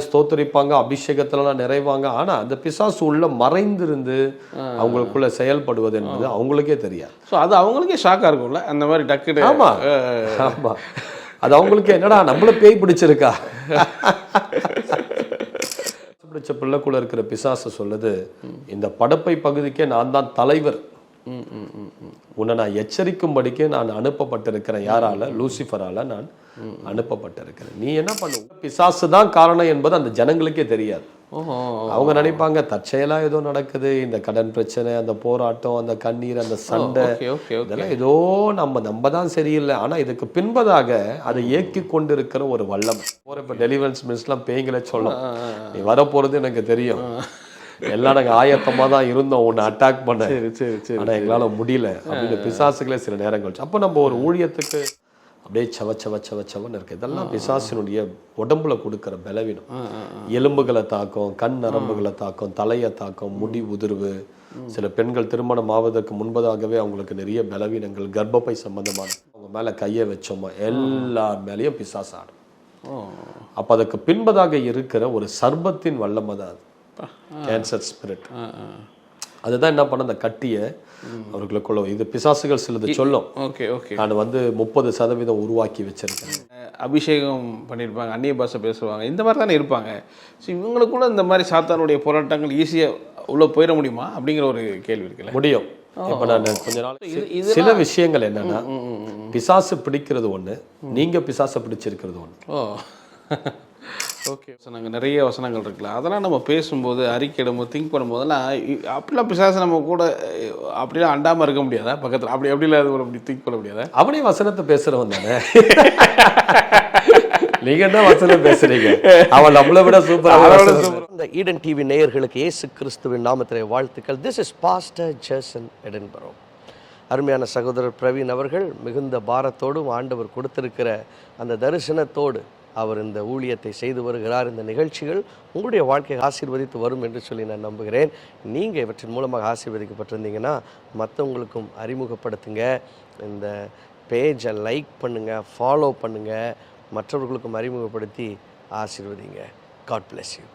ஸ்தோத்தரிப்பாங்க, அபிஷேகத்திலலாம் நிறைவாங்க. ஆனா அந்த பிசாசு உள்ள மறைந்திருந்து அவங்களுக்குள்ள செயல்படுவது என்பது அவங்களுக்கே தெரியாது. ஸோ அது அவங்களுக்கே ஷாக்காக இருக்கும்ல, அந்த மாதிரி டக்குனு. ஆமா ஆமா, அது அவங்களுக்கு என்னடா நம்மள பேய் பிடிச்சிருக்கா பிடிச்ச பிள்ளைக்குள்ள இருக்கிற பிசாசு சொல்லுது, இந்த படப்பை பகுதிக்கே நான் தான் தலைவர், உன்னை நான் எச்சரிக்கும்படிக்கு நான் அனுப்பப்பட்டிருக்கிறேன். யாரால? லூசிஃபரால நான் அனுப்பப்பட்டிருக்கிறேன். நீ என்ன பண்ணு? பிசாசு தான் காரணம் என்பது அந்த ஜனங்களுக்கே தெரியாது. அவங்க நினைப்பாங்க தற்செயலா ஏதோ நடக்குது, இந்த கடன் பிரச்சனை, அந்த போராட்டம், அந்த கண்ணீர், அந்த சண்டை, இதெல்லாம் ஏதோ நம்ம தான் சரியில்லை. ஆனா இதுக்கு பின்பதாக அதை இயக்கி கொண்டிருக்கிற ஒரு வல்லமை. இப்ப டெலிவரன்ஸ் மினிஸ்ட்லாம் பேய்களை சொல்லும், நீ வரப்போறது எனக்கு தெரியும், எல்லாம் நாங்க ஆயத்தமா தான் இருந்தோம் உன்னை அட்டாக் பண்ண, ஆனா எங்களால முடியல அப்படின்னு பிசாசுகளே சில நேரங்கள். அப்ப நம்ம ஒரு ஊழியத்துக்கு அப்படியே சவச்சவன்னு இருக்கு. இதெல்லாம் பிசாசினுடைய உடம்புல கொடுக்கிற பலவீனம். எலும்புகளை தாக்கும், கண் நரம்புகளை தாக்கும், தலையை தாக்கும், முடி உதிர்வு. சில பெண்கள் திருமணம் ஆவதற்கு முன்பதாகவே அவங்களுக்கு நிறைய பலவீனங்கள், கர்ப்பப்பை சம்பந்தமான, அவங்க மேல கையை வச்சோமா எல்லார் மேலேயும் பிசாசு ஆடும். அப்ப அதுக்கு பின்பதாக இருக்கிற ஒரு சர்பத்தின் வல்லமை தான் அது, கேன்சர் ஸ்பிரிட். அதுதான் என்ன பண்ண, அந்த கட்டியை அவர்களுக்குள்ள இது பிசாசுகள் சிலது சொல்லும். நான் 30% உருவாக்கி வச்சிருக்கேன். அபிஷேகம் பண்ணியிருப்பாங்க, அந்நிய பாஷை பேசுவாங்க, இந்த மாதிரி தானே இருப்பாங்க. ஸோ இவங்களுக்குள்ள இந்த மாதிரி சாத்தானுடைய போராட்டங்கள் ஈஸியாக உள்ள போயிட முடியுமா அப்படிங்கிற ஒரு கேள்வி இருக்குல்ல. முடியும். இப்போ நான் கொஞ்ச நாள் சில விஷயங்கள் என்னன்னா, பிசாசு பிடிக்கிறது ஒன்று, நீங்க பிசாசை பிடிச்சிருக்கிறது ஒன்று. ஓகே, நாங்கள் நிறைய வசனங்கள் இருக்குல்ல, அதெல்லாம் நம்ம பேசும்போது, அறிக்கையிடும்போது, திங்க் பண்ணும்போதெல்லாம் அப்படிலாம் பிசாசு நம்ம கூட அப்படிலாம் அண்டாமல் இருக்க முடியாதா பக்கத்தில்? அப்படிலாம் அது அப்படி திங்க் பண்ண முடியாதா? அப்படியே வசனத்தை பேசுகிறவன் தானே நீங்க என்ன வசனம் பேசுறீங்க, அவன் நம்மளை விட சூப்பராக. இந்த ஈடன் டிவி நேயர்களுக்கு இயேசு கிறிஸ்துவின் நாமத்திலே வாழ்த்துக்கள். This is pastor Jason Edinburgh. அருமையான சகோதரர் பிரவீன் அவர்கள் மிகுந்த பாரத்தோடும் ஆண்டவர் கொடுத்திருக்கிற அந்த தரிசனத்தோடு அவர் இந்த ஊழியத்தை செய்து வருகிறார். இந்த நிகழ்ச்சிகள் உங்களுடைய வாழ்க்கையை ஆசீர்வதித்து வரும் என்று சொல்லி நான் நம்புகிறேன். நீங்கள் இவற்றின் மூலமாக ஆசீர்வதிக்கப்பட்டிருந்தீங்கன்னா மற்றவங்களுக்கும் அறிமுகப்படுத்துங்க. இந்த பேஜை லைக் பண்ணுங்கள், ஃபாலோ பண்ணுங்கள், மற்றவர்களுக்கும் அறிமுகப்படுத்தி ஆசீர்வதிங்க. God bless you.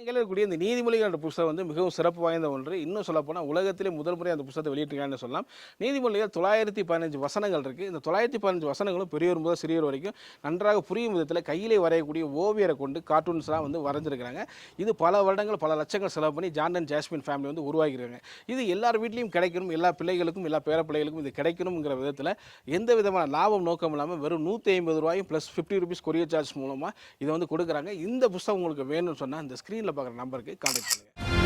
இருக்கக்கூடிய இந்த நீதிமொழிகள் புத்தகம் மிகவும் சிறப்பு வாய்ந்த ஒன்று. இன்னும் சொல்லப்போனால் உலகத்திலே முதல் முறை அந்த புத்தகத்தை வெளியிட்டிருக்காங்கன்னு சொல்லலாம். நீதிமொழிகள் 915 வசனங்கள் இருக்குது. இந்த 915 வசனங்களும் பெரியவர் முதல் சிறியவர் வரைக்கும் நன்றாக புரியும் விதத்தில் கையிலே வரையக்கூடிய ஓவியரை கொண்டு கார்ட்டூன்ஸ்லாம் வரைஞ்சிருக்கிறாங்க. இது பல வருடங்கள் பல லட்சங்கள் செலவு பண்ணி ஜான் அண்ட் ஜாஸ்மின் ஃபேமிலி உருவாக்கியிருக்காங்க. இது எல்லார் வீட்லையும் கிடைக்கணும், எல்லா பிள்ளைகளுக்கும் எல்லா பேர பிள்ளைகளுக்கும் இது கிடைக்கணுங்கிற விதத்தில் எந்த விதமான லாபம் நோக்கம் இல்லாமல் வெறும் 150 ரூபாயும் ப்ளஸ் 50 rupees கொரியர் சார்ஜ் மூலமாக இதை கொடுக்குறாங்க. இந்த புத்தகம் உங்களுக்கு வேணும்னு சொன்னால் இந்த ஸ்க்ரீனில் பார்க்குற நம்பருக்கு கான்டாக்ட் பண்ணுங்க.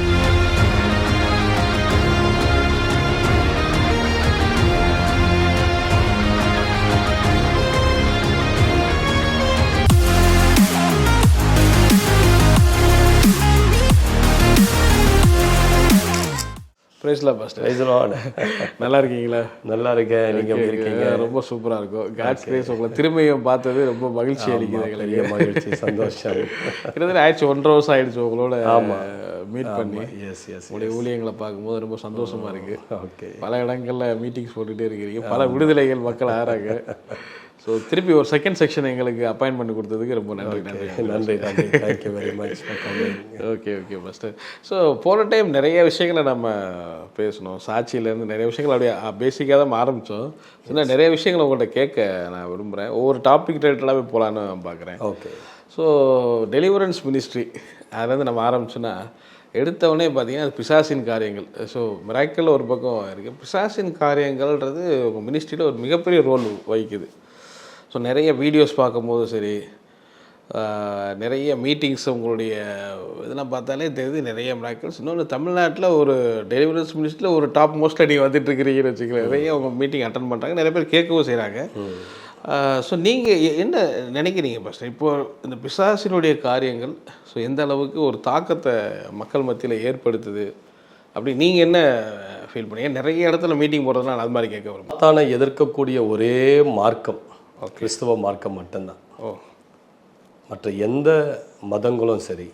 நல்லா இருக்கீங்களா? நல்லா இருக்கேன். நீங்க எப்படி இருக்கீங்க? ரொம்ப சூப்பரா இருக்கும். காட்ஸ் கிரேஸ் உங்களை திரும்பியும் பார்த்தது ரொம்ப மகிழ்ச்சி அளிக்குது. மகிழ்ச்சி, சந்தோஷம். கிட்டத்தட்ட ஆயிடுச்சு 1.5 வருஷம் ஆயிடுச்சு உங்களோட மீட் பண்ணி. உங்களுடைய ஊழியங்களை பார்க்கும்போது ரொம்ப சந்தோஷமா இருக்கு. ஓகே, பல இடங்கள்ல மீட்டிங்ஸ் போட்டுகிட்டே இருக்கிறீங்க, பல விடுதலைகள் மக்கள் ஆறாங்க. ஸோ திருப்பி ஒரு செகண்ட் செக்ஷன் எங்களுக்கு அப்பாயின்மெண்ட் கொடுத்ததுக்கு ரொம்ப நன்றி. நன்றி. Thank you very much. Okay master. So போன டைம் நிறைய விஷயங்களை நம்ம பேசணும். சாட்சியிலேருந்து நிறைய விஷயங்கள் அப்படியே பேசிக்காக தான் ஆரம்பித்தோம். இன்னும் நிறைய விஷயங்களை உங்கள்கிட்ட கேட்க நான் விரும்புகிறேன். ஒவ்வொரு டாபிக் ரிலேட்டடாகவே போகலான்னு பார்க்குறேன். ஓகே. ஸோ டெலிவரன்ஸ் மினிஸ்ட்ரி அதுலேருந்து நம்ம ஆரம்பிச்சோன்னா எடுத்தவொடனே பார்த்தீங்கன்னா அது பிசாசின் காரியங்கள். ஸோ மிராக்கிள் ஒரு பக்கம் இருக்குது, பிசாசின் காரியங்கள்ன்றது உங்கள் மினிஸ்ட்ரியில் ஒரு மிகப்பெரிய ரோல் வகிக்குது. ஸோ நிறைய வீடியோஸ் பார்க்கும்போது சரி, நிறைய மீட்டிங்ஸ் உங்களுடைய இதெல்லாம் பார்த்தாலே தெரியுது நிறைய மிராக்கிள்ஸ். இன்னொன்று தமிழ்நாட்டில் ஒரு டெலிவரன்ஸ் மினிஸ்ட்ரியில் ஒரு டாப் மோஸ்ட்டில் நீங்கள் வந்துட்டுருக்கிறீங்கன்னு வச்சுக்கிறேன். நிறைய அவங்க மீட்டிங் அட்டன் பண்ணுறாங்க, நிறைய பேர் கேட்கவும் செய்கிறாங்க. ஸோ நீங்கள் என்ன நினைக்கிறீங்க ஃபஸ்ட்டு இப்போது இந்த பிசாசினுடைய காரியங்கள் ஸோ எந்த அளவுக்கு ஒரு தாக்கத்தை மக்கள் மத்தியில் ஏற்படுத்துது அப்படி நீங்கள் என்ன ஃபீல் பண்ணீங்க? நிறைய இடத்துல மீட்டிங் போடுறதுனால அது மாதிரி கேட்க வரும். சாத்தானை எதிர்க்கக்கூடிய ஒரே மார்க்கம் கிறிஸ்தவ மார்க்கம் மட்டும்தான். மற்ற எந்த மதங்களும் சரி,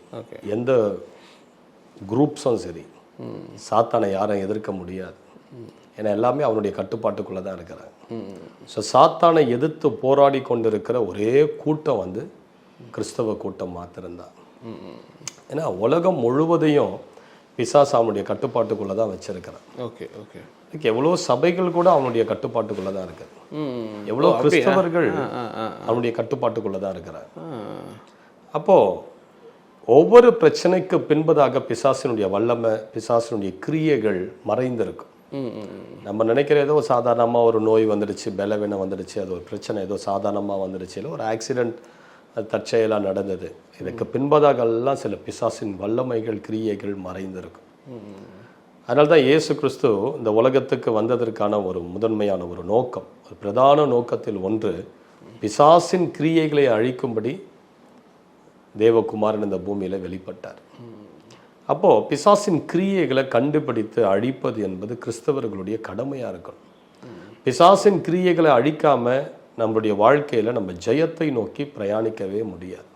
எந்த குரூப்ஸும் சரி, சாத்தானை யாரும் எதிர்க்க முடியாது. ஏன்னா எல்லாமே அவனுடைய கட்டுப்பாட்டுக்குள்ளே தான் இருக்கிறாங்க. ஸோ சாத்தானை எதிர்த்து போராடி கொண்டிருக்கிற ஒரே கூட்டம் வந்து கிறிஸ்தவ கூட்டம் மாத்திரம்தான். ஏன்னா உலகம் முழுவதையும் பிசாசு அவனுடைய கட்டுப்பாட்டுக்குள்ளே தான் வச்சிருக்கிறான். Okay okay. எவ்வளோ சபைகள் கூட அவனுடைய கட்டுப்பாட்டுக்குள்ளே தான் இருக்குது. எவ்வளோ கிறிஸ்தவர்கள் அவனுடைய கட்டுப்பாட்டுக்குள்ளே தான் இருக்கிறார். அப்போது ஒவ்வொரு பிரச்சனைக்கு பின்பதாக பிசாசினுடைய வல்லமை, பிசாசினுடைய கிரியைகள் மறைந்திருக்கும். நம்ம நினைக்கிற ஏதோ சாதாரணமாக ஒரு நோய் வந்துடுச்சு, பலவீனம் வந்துடுச்சு, அது ஒரு பிரச்சனை ஏதோ சாதாரணமாக வந்துடுச்சு, இல்லை ஒரு ஆக்சிடெண்ட் தற்செயலாக நடந்தது. இதுக்கு பின்பதாக எல்லாம் சில பிசாசின் வல்லமைகள், கிரியைகள் மறைந்திருக்கும். அதனால தான் இயேசு கிறிஸ்து இந்த உலகத்துக்கு வந்ததற்கான ஒரு முதன்மையான ஒரு நோக்கம், ஒரு பிரதான நோக்கத்தில் ஒன்று, பிசாசின் கிரியைகளை அழிக்கும்படி தேவகுமாரன் இந்த பூமியில் வெளிப்பட்டார். அப்போது பிசாசின் கிரியைகளை கண்டுபிடித்து அழிப்பது என்பது கிறிஸ்தவர்களுடைய கடமையாக இருக்கணும். பிசாசின் கிரியைகளை அழிக்காமல் நம்மளுடைய வாழ்க்கையில் நம்ம ஜெயத்தை நோக்கி பிரயாணிக்கவே முடியாது.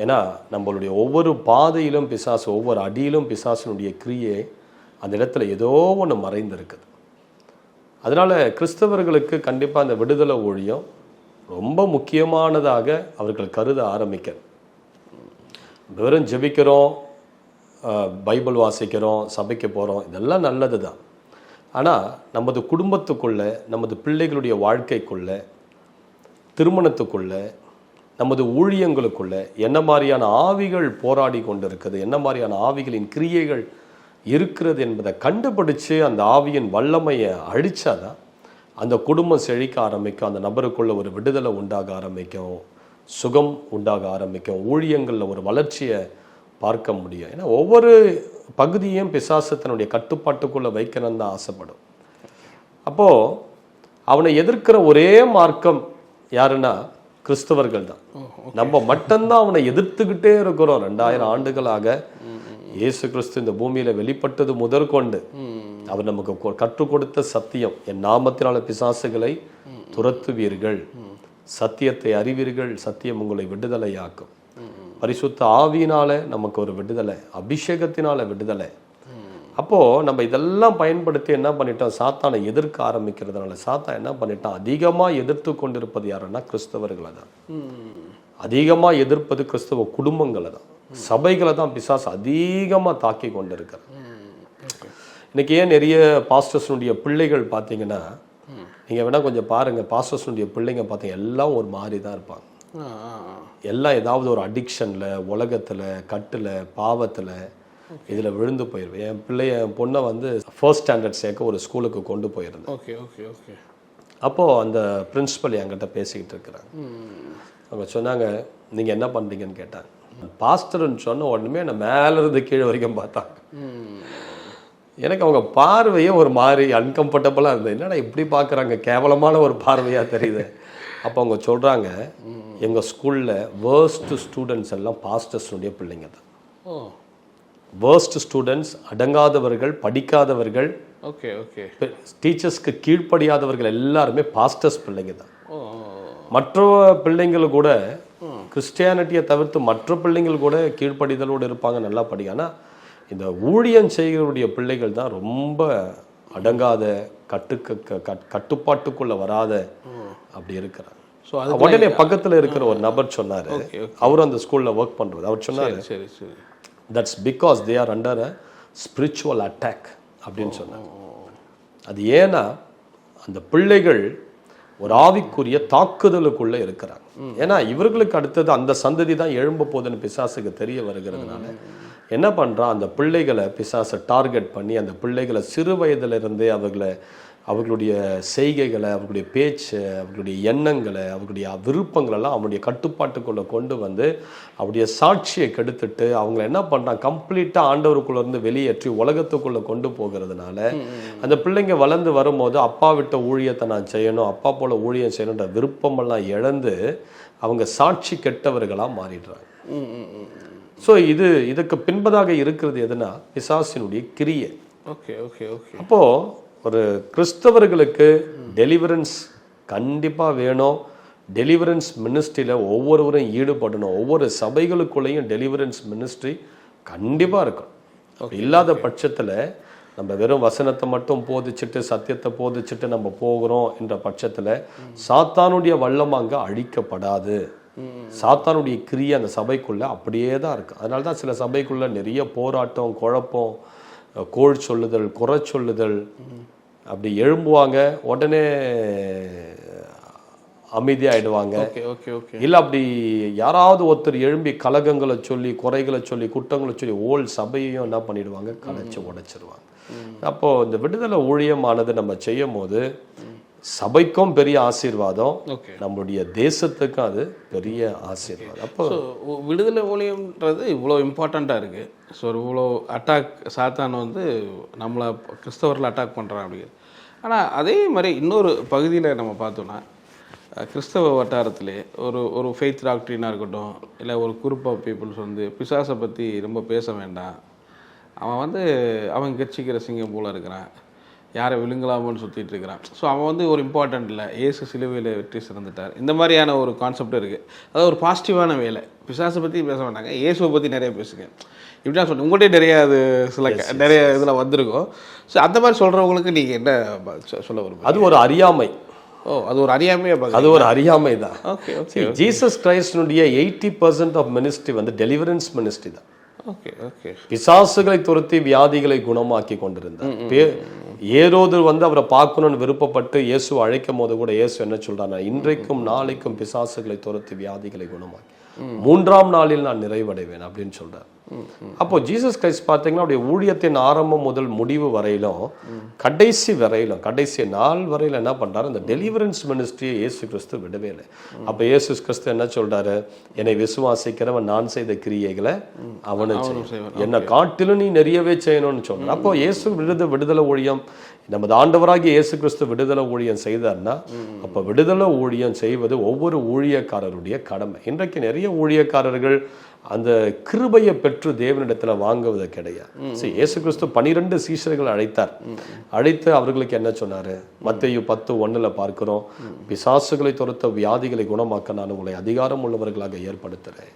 ஏன்னா நம்மளுடைய ஒவ்வொரு பாதையிலும் பிசாசு, ஒவ்வொரு அடியிலும் பிசாசினுடைய கிரியை அந்த இடத்துல ஏதோ ஒன்று மறைந்திருக்குது. அதனால் கிறிஸ்தவர்களுக்கு கண்டிப்பாக அந்த விடுதலை ஊழியம் ரொம்ப முக்கியமானதாக அவர்கள் கருத ஆரம்பிக்க. வெறும் ஜெபிக்கிறோம், பைபிள் வாசிக்கிறோம், சபைக்கு போகிறோம், இதெல்லாம் நல்லது தான். ஆனால் நமது குடும்பத்துக்குள்ளே, நமது பிள்ளைகளுடைய வாழ்க்கைக்குள்ளே, திருமணத்துக்குள்ளே, நமது ஊழியங்களுக்குள்ளே என்ன மாதிரியான ஆவிகள் போராடி கொண்டு இருக்குது, என்ன மாதிரியான ஆவிகளின் கிரியைகள் இருக்கிறது என்பதை கண்டுபிடிச்சு அந்த ஆவியின் வல்லமையை அழிச்சாதான் அந்த குடும்பம் செழிக்க ஆரம்பிக்கும், அந்த நபருக்குள்ள ஒரு விடுதலை உண்டாக ஆரம்பிக்கும், சுகம் உண்டாக ஆரம்பிக்கும், ஊழியங்களில் ஒரு வளர்ச்சியை பார்க்க முடியும். ஏன்னா ஒவ்வொரு பகுதியும் பிசாசு தன்னுடைய கட்டுப்பாட்டுக்குள்ளே வைக்கணும்னு தான் ஆசைப்படும். அப்போது அவனை எதிர்க்கிற ஒரே மார்க்கம் யாருன்னா கிறிஸ்தவர்கள் தான். நம்ம மட்டும்தான் அவனை எதிர்த்துக்கிட்டே இருக்கிறோம். 2000 ஆண்டுகளாக இயேசு கிறிஸ்து இந்த பூமியில் வெளிப்பட்டது முதற்கொண்டு அவர் நமக்கு கற்றுக் கொடுத்த சத்தியம், என் நாமத்தினால பிசாசுகளை துரத்துவீர்கள், சத்தியத்தை அறிவீர்கள், சத்தியம் உங்களை விடுதலையாக்கும். பரிசுத்த ஆவியினால நமக்கு ஒரு விடுதலை, அபிஷேகத்தினால விடுதலை. அப்போது நம்ம இதெல்லாம் பயன்படுத்தி என்ன பண்ணிட்டோம், சாத்தானை எதிர்க்க ஆரம்பிக்கிறதுனால சாத்தான் என்ன பண்ணிட்டான், அதிகமாக எதிர்த்து கொண்டிருப்பது யாருன்னா கிறிஸ்தவர்களை தான். அதிகமாக எதிர்ப்பது கிறிஸ்தவ குடும்பங்களை தான், சபைகளை தான் பிசாசு அதிகமாக தாக்கி கொண்டு இருக்கிறார். இன்னைக்கு ஏன் நிறைய பாஸ்டர்ஸுடைய பிள்ளைகள் பார்த்தீங்கன்னா, நீங்கள் வேணால் கொஞ்சம் பாருங்கள், பாஸ்டர்ஸுடைய பிள்ளைங்க பார்த்தீங்க எல்லாம் ஒரு மாதிரி தான் இருப்பாங்க. எல்லாம் ஏதாவது ஒரு அடிக்ஷனில், உலகத்தில், கட்டில், பாவத்தில், இதில் விழுந்து போயிடுவேன். என் பொண்ணை வந்து 1st ஸ்டாண்டர்ட் சேர்க்க ஒரு ஸ்கூலுக்கு கொண்டு போயிருந்தேன். Okay okay okay. அப்போது அந்த பிரின்ஸிபல் என்கிட்ட பேசிக்கிட்டு இருக்கிறாங்க. அவங்க சொன்னாங்க, நீங்கள் என்ன பண்ணுறீங்கன்னு கேட்டாங்க. பாஸ்டர்ன்னு சொன்ன உடனே நான் மேலேருந்து கீழே வரைக்கும் பார்த்தாங்க. எனக்கு அவங்க பார்வையே ஒரு மாதிரி அன்கம்ஃபர்டபுளாக இருந்தது. என்னடா இப்படி பார்க்குறாங்க, கேவலமான ஒரு பார்வையாக தெரியுது. அப்போ அவங்க சொல்கிறாங்க, எங்கள் ஸ்கூலில் வேர்ஸ்ட் ஸ்டூடெண்ட்ஸ் எல்லாம் பாஸ்டர்ஸுடைய பிள்ளைங்க தான். வேர்ஸ்ட் ஸ்டூடெண்ட்ஸ், அடங்காதவர்கள், படிக்காதவர்கள், ஓகே ஓகே, டீச்சர்ஸ்க்கு கீழ்ப்படியாதவர்கள் எல்லாருமே பாஸ்டர்ஸ் பிள்ளைங்க தான். மற்ற பிள்ளைங்கள் கூட கிறிஸ்டியானிட்டியை தவிர்த்து மற்ற பிள்ளைங்கள் கூட கீழ்ப்படிதலோடு இருப்பாங்க, நல்லா படிக்க. ஆனால் இந்த ஊழியம் செய்கிறவருடைய பிள்ளைகள் தான் ரொம்ப அடங்காத, கட்டுப்பாட்டுக்குள்ள வராத அப்படி இருக்கிறார். ஸோ அது உடனே பக்கத்தில் இருக்கிற ஒரு நபர் சொன்னார், அவரும் அந்த ஸ்கூலில் ஒர்க் பண்ணுறது. அவர் சொன்னார், சரி சரி, that's because they are under a spiritual attack அப்படின்னு சொன்னாங்க. அது ஏன்னா அந்த பிள்ளைகள் ஒரு ஆவிக்குரிய தாக்குதலுக்குள்ளே இருக்கிறாங்க. ஏன்னா இவர்களுக்கு அடுத்தது அந்த சந்ததி தான் எழும்ப போகுதுன்னு பிசாசுக்கு தெரிய வருகிறதுனால என்ன பண்ணுறான், அந்த பிள்ளைகளை பிசாசை டார்கெட் பண்ணி அந்த பிள்ளைகளை சிறு வயதிலிருந்தே அவர்களுடைய செய்கைகளை, அவர்களுடைய பேச்சு, அவர்களுடைய எண்ணங்களை, அவர்களுடைய விருப்பங்களெல்லாம் அவனுடைய கட்டுப்பாட்டுக்குள்ளே கொண்டு வந்து அவருடைய சாட்சியை கெடுத்துட்டு அவங்கள என்ன பண்ணுறான், கம்ப்ளீட்டாக ஆண்டவருக்குள்ளேருந்து வெளியேற்றி உலகத்துக்குள்ளே கொண்டு போகிறதுனால அந்த பிள்ளைங்க வளர்ந்து வரும்போது அப்பா விட்ட ஊழியத்தை நான் செய்யணும், அப்பா போல் ஊழியம் செய்யணுன்ற விருப்பமெல்லாம் இழந்து அவங்க சாட்சி கெட்டவர்களாக மாறிடுறாங்க. ஸோ இதுக்கு பின்பதாக இருக்கிறது எதுனா பிசாசினுடைய கிரியை. Okay okay okay. அப்போது ஒரு கிறிஸ்தவர்களுக்கு டெலிவரன்ஸ் கண்டிப்பாக வேணும். டெலிவரன்ஸ் மினிஸ்ட்ரியில் ஒவ்வொருவரும் ஈடுபடணும். ஒவ்வொரு சபைகளுக்குள்ளேயும் டெலிவரன்ஸ் மினிஸ்ட்ரி கண்டிப்பாக இருக்கும். இல்லாத பட்சத்தில் நம்ம வெறும் வசனத்தை மட்டும் போதிச்சுட்டு சத்தியத்தை போதிச்சுட்டு நம்ம போகிறோம் என்ற பட்சத்துல சாத்தானுடைய வல்லம் அங்க அழிக்கப்படாது. சாத்தானுடைய கிரியை அந்த சபைக்குள்ள அப்படியே தான் இருக்கு. அதனால தான் சில சபைக்குள்ள நிறைய போராட்டம், குழப்பம், கோள் சொல்லுதல், குறை சொல்லுதல், அப்படி எழும்புவாங்க, உடனே அமைதியாயிடுவாங்க. இல்ல அப்படி யாராவது ஒருத்தர் எழும்பி கலகங்களை சொல்லி, குறைகளை சொல்லி, குற்றங்களை சொல்லி ஓல் சபையையும் என்ன பண்ணிடுவாங்க, கலைச்சு உடைச்சிருவாங்க. அப்போ இந்த விடுதலை ஊழியமானது நம்ம செய்யும் போது சபைக்கும் பெரிய ஆசீர்வாதம், நம்மளுடைய தேசத்துக்கும் அது பெரிய ஆசீர்வாதம். அப்போ விடுதலை ஊழியம்ன்றது இவ்வளோ இம்பார்ட்டண்ட்டாக இருக்குது. ஸோ இவ்வளோ அட்டாக் சாத்தான் வந்து நம்மளை கிறிஸ்தவர்கள் அட்டாக் பண்ணுறான் அப்படிங்கிறது. ஆனால் அதே மாதிரி இன்னொரு பகுதியில் நம்ம பார்த்தோன்னா கிறிஸ்தவ வட்டாரத்திலே ஒரு ஃபெய்த் டாக்டரினாக இருக்கட்டும், இல்லை ஒரு குரூப் ஆஃப் பீப்புள்ஸ் வந்து பிசாசை பற்றி ரொம்ப பேச வேண்டாம், அவன் வந்து அவன் கட்சிக்கிற சிங்கம் போல் இருக்கிறான், யாரை விழுங்கலாமோன்னு சுற்றிட்டு இருக்கிறான், ஸோ அவன் வந்து ஒரு இம்பார்ட்டண்ட் இல்லை, இயேசு சிலுவையில் வெற்றி சிறந்துட்டார், இந்த மாதிரியான ஒரு கான்செப்ட் இருக்குது. அதாவது ஒரு பாசிட்டிவான வேலை. பிசாசை பற்றி பேச வேண்டாங்க, இயேசுவை பற்றி நிறைய பேசுங்க இப்படி தான் சொல்லுங்கள். உங்கள்கிட்ட நிறைய இதில் வந்திருக்கும். ஸோ அந்த மாதிரி சொல்கிறவங்களுக்கு நீங்கள் என்ன சொல்ல வரும்? அது ஒரு அறியாமை. அது ஒரு அறியாமையா? அது ஒரு அறியாமை தான். Okay okay. ஜீசஸ் கிரைஸ்டனுடைய 80% ஆஃப் மினிஸ்ட்ரி வந்து டெலிவரன்ஸ் மினிஸ்ட்ரி தான். Okay okay. பிசாசுகளை துரத்தி வியாதிகளை குணமாக்கி கொண்டிருந்தார். ஏரோது வந்து அவரை பார்க்கணும்னு விருப்பப்பட்டு இயேசு அழைக்கும் போது கூட இயேசு என்ன சொல்றாருன்னா, இன்றைக்கும் நாளைக்கும் பிசாசுகளை துரத்தி வியாதிகளை குணமாக்கி 3ஆம் நாளில் நான் நிறைவடைவேன் அப்படின்னு சொல்றார். அப்போ ஜீசஸ் கிரைஸ்ட் பார்த்தீங்கன்னா அவருடைய ஊழியத்தின் ஆரம்பம் முதல் முடிவு வரையிலும் கடைசி நாள் வரையில என்ன பண்றாரு, இந்த டெலிவரன்ஸ் மினிஸ்ட்ரியை இயேசு கிறிஸ்து விடவே இல்லை. அப்ப இயேசு கிறிஸ்து என்ன சொல்றாரு, என்னை விசுவாசிக்கிறவன் நான் செய்த கிரியைகளை அவனும் செய்வான், என்னை காட்டிலும் நீ நிறையவே செய்யணும்னு சொல்றாரு. அப்போ இயேசு விடுதலை ஊழியம், நமது ஆண்டவராகிய இயேசு கிறிஸ்து விடுதலை ஊழியம் செய்தார்னா, அப்ப விடுதலை ஊழியம் செய்வது ஒவ்வொரு ஊழியக்காரருடைய கடமை. இன்றைக்கு நிறைய ஊழியக்காரர்கள் அந்த கிருபையை பெற்று தேவனிடத்துல வாங்குவது கிடையாது. இயேசு கிறிஸ்து 12 சீஷர்கள் அழைத்து அவர்களுக்கு என்ன சொன்னாரு? மத்தேயு 10:1 பார்க்கிறோம், பிசாசுகளை துரத்த வியாதிகளை குணமாக்க நான் உங்களை அதிகாரம் உள்ளவர்களாக ஏற்படுத்துறேன்.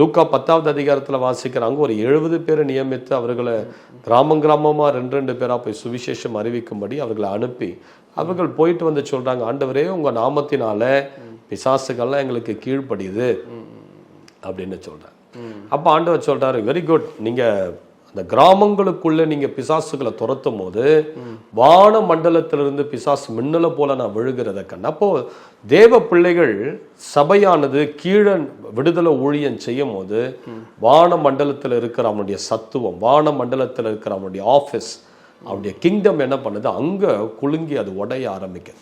லூக்கா 10வது அதிகாரத்துல வாசிக்கிறாங்க, ஒரு 70 பேரை நியமித்து அவர்களை கிராமமா 2 பேரா போய் சுவிசேஷம் அறிவிக்கும்படி அவர்களை அனுப்பி அவர்கள் போயிட்டு வந்து சொல்றாங்க, ஆண்டவரே உங்க நாமத்தினால பிசாசுகள்லாம் எங்களுக்கு கீழ்ப்படியுது அப்படின்னு சொல்றாரு. அப்ப ஆண்டவர் சொல்றாரு, வெரி குட், நீங்க அந்த கிராமங்களுக்குள்ள நீங்க பிசாசுகளை துரத்தும் போது வான மண்டலத்திலிருந்து பிசாசு மின்னலை போல நான் விழுகிறத கண்டு. அப்போ தேவ பிள்ளைகள் சபையானது கீழே விடுதலை ஊழியம் செய்யும் போது வான மண்டலத்தில் இருக்கிற அவனுடைய சத்துவம், வான மண்டலத்தில் இருக்கிற அவனுடைய ஆபீஸ், அவருடைய கிங்டம் என்ன பண்ணுது, அங்க குலுங்கி அது உடைய ஆரம்பிக்குது.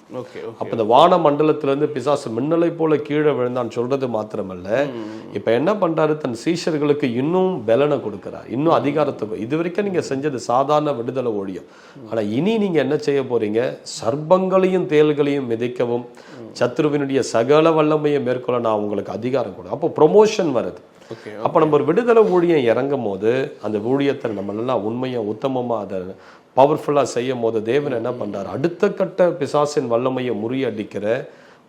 அப்ப இந்த வான மண்டலத்திலிருந்து பிசாசு மின்னலை போல கீழே விழுந்தான் சொல்றது மாத்திரமல்ல, இப்ப என்ன பண்றாரு, தன் சீஷர்களுக்கு இன்னும் பலனை கொடுக்கிறார், இன்னும் அதிகாரத்தை. இது வரைக்கும் நீங்க செஞ்சது சாதாரண விடுதலை ஊழியம், ஆனா இனி நீங்க என்ன செய்ய போறீங்க, சர்ப்பங்களையும் தேள்களையும் மிதிக்கவும் சத்ருவினுடைய சகல வல்லமையை மேற்கொள்ள நான் உங்களுக்கு அதிகாரம் கொடு. அப்போ ப்ரொமோஷன் வருது. அப்ப நம்ம ஒரு விடுதலை ஊழியம் இறங்கும் போது அந்த ஊழியத்தை நம்ம நல்லா உண்மையா உத்தமமா அதை பவர்ஃபுல்லா செய்யும் போது தேவன் என்ன பண்றாரு, அடுத்த கட்ட பிசாசின் வல்லமையை முறியடிக்கிற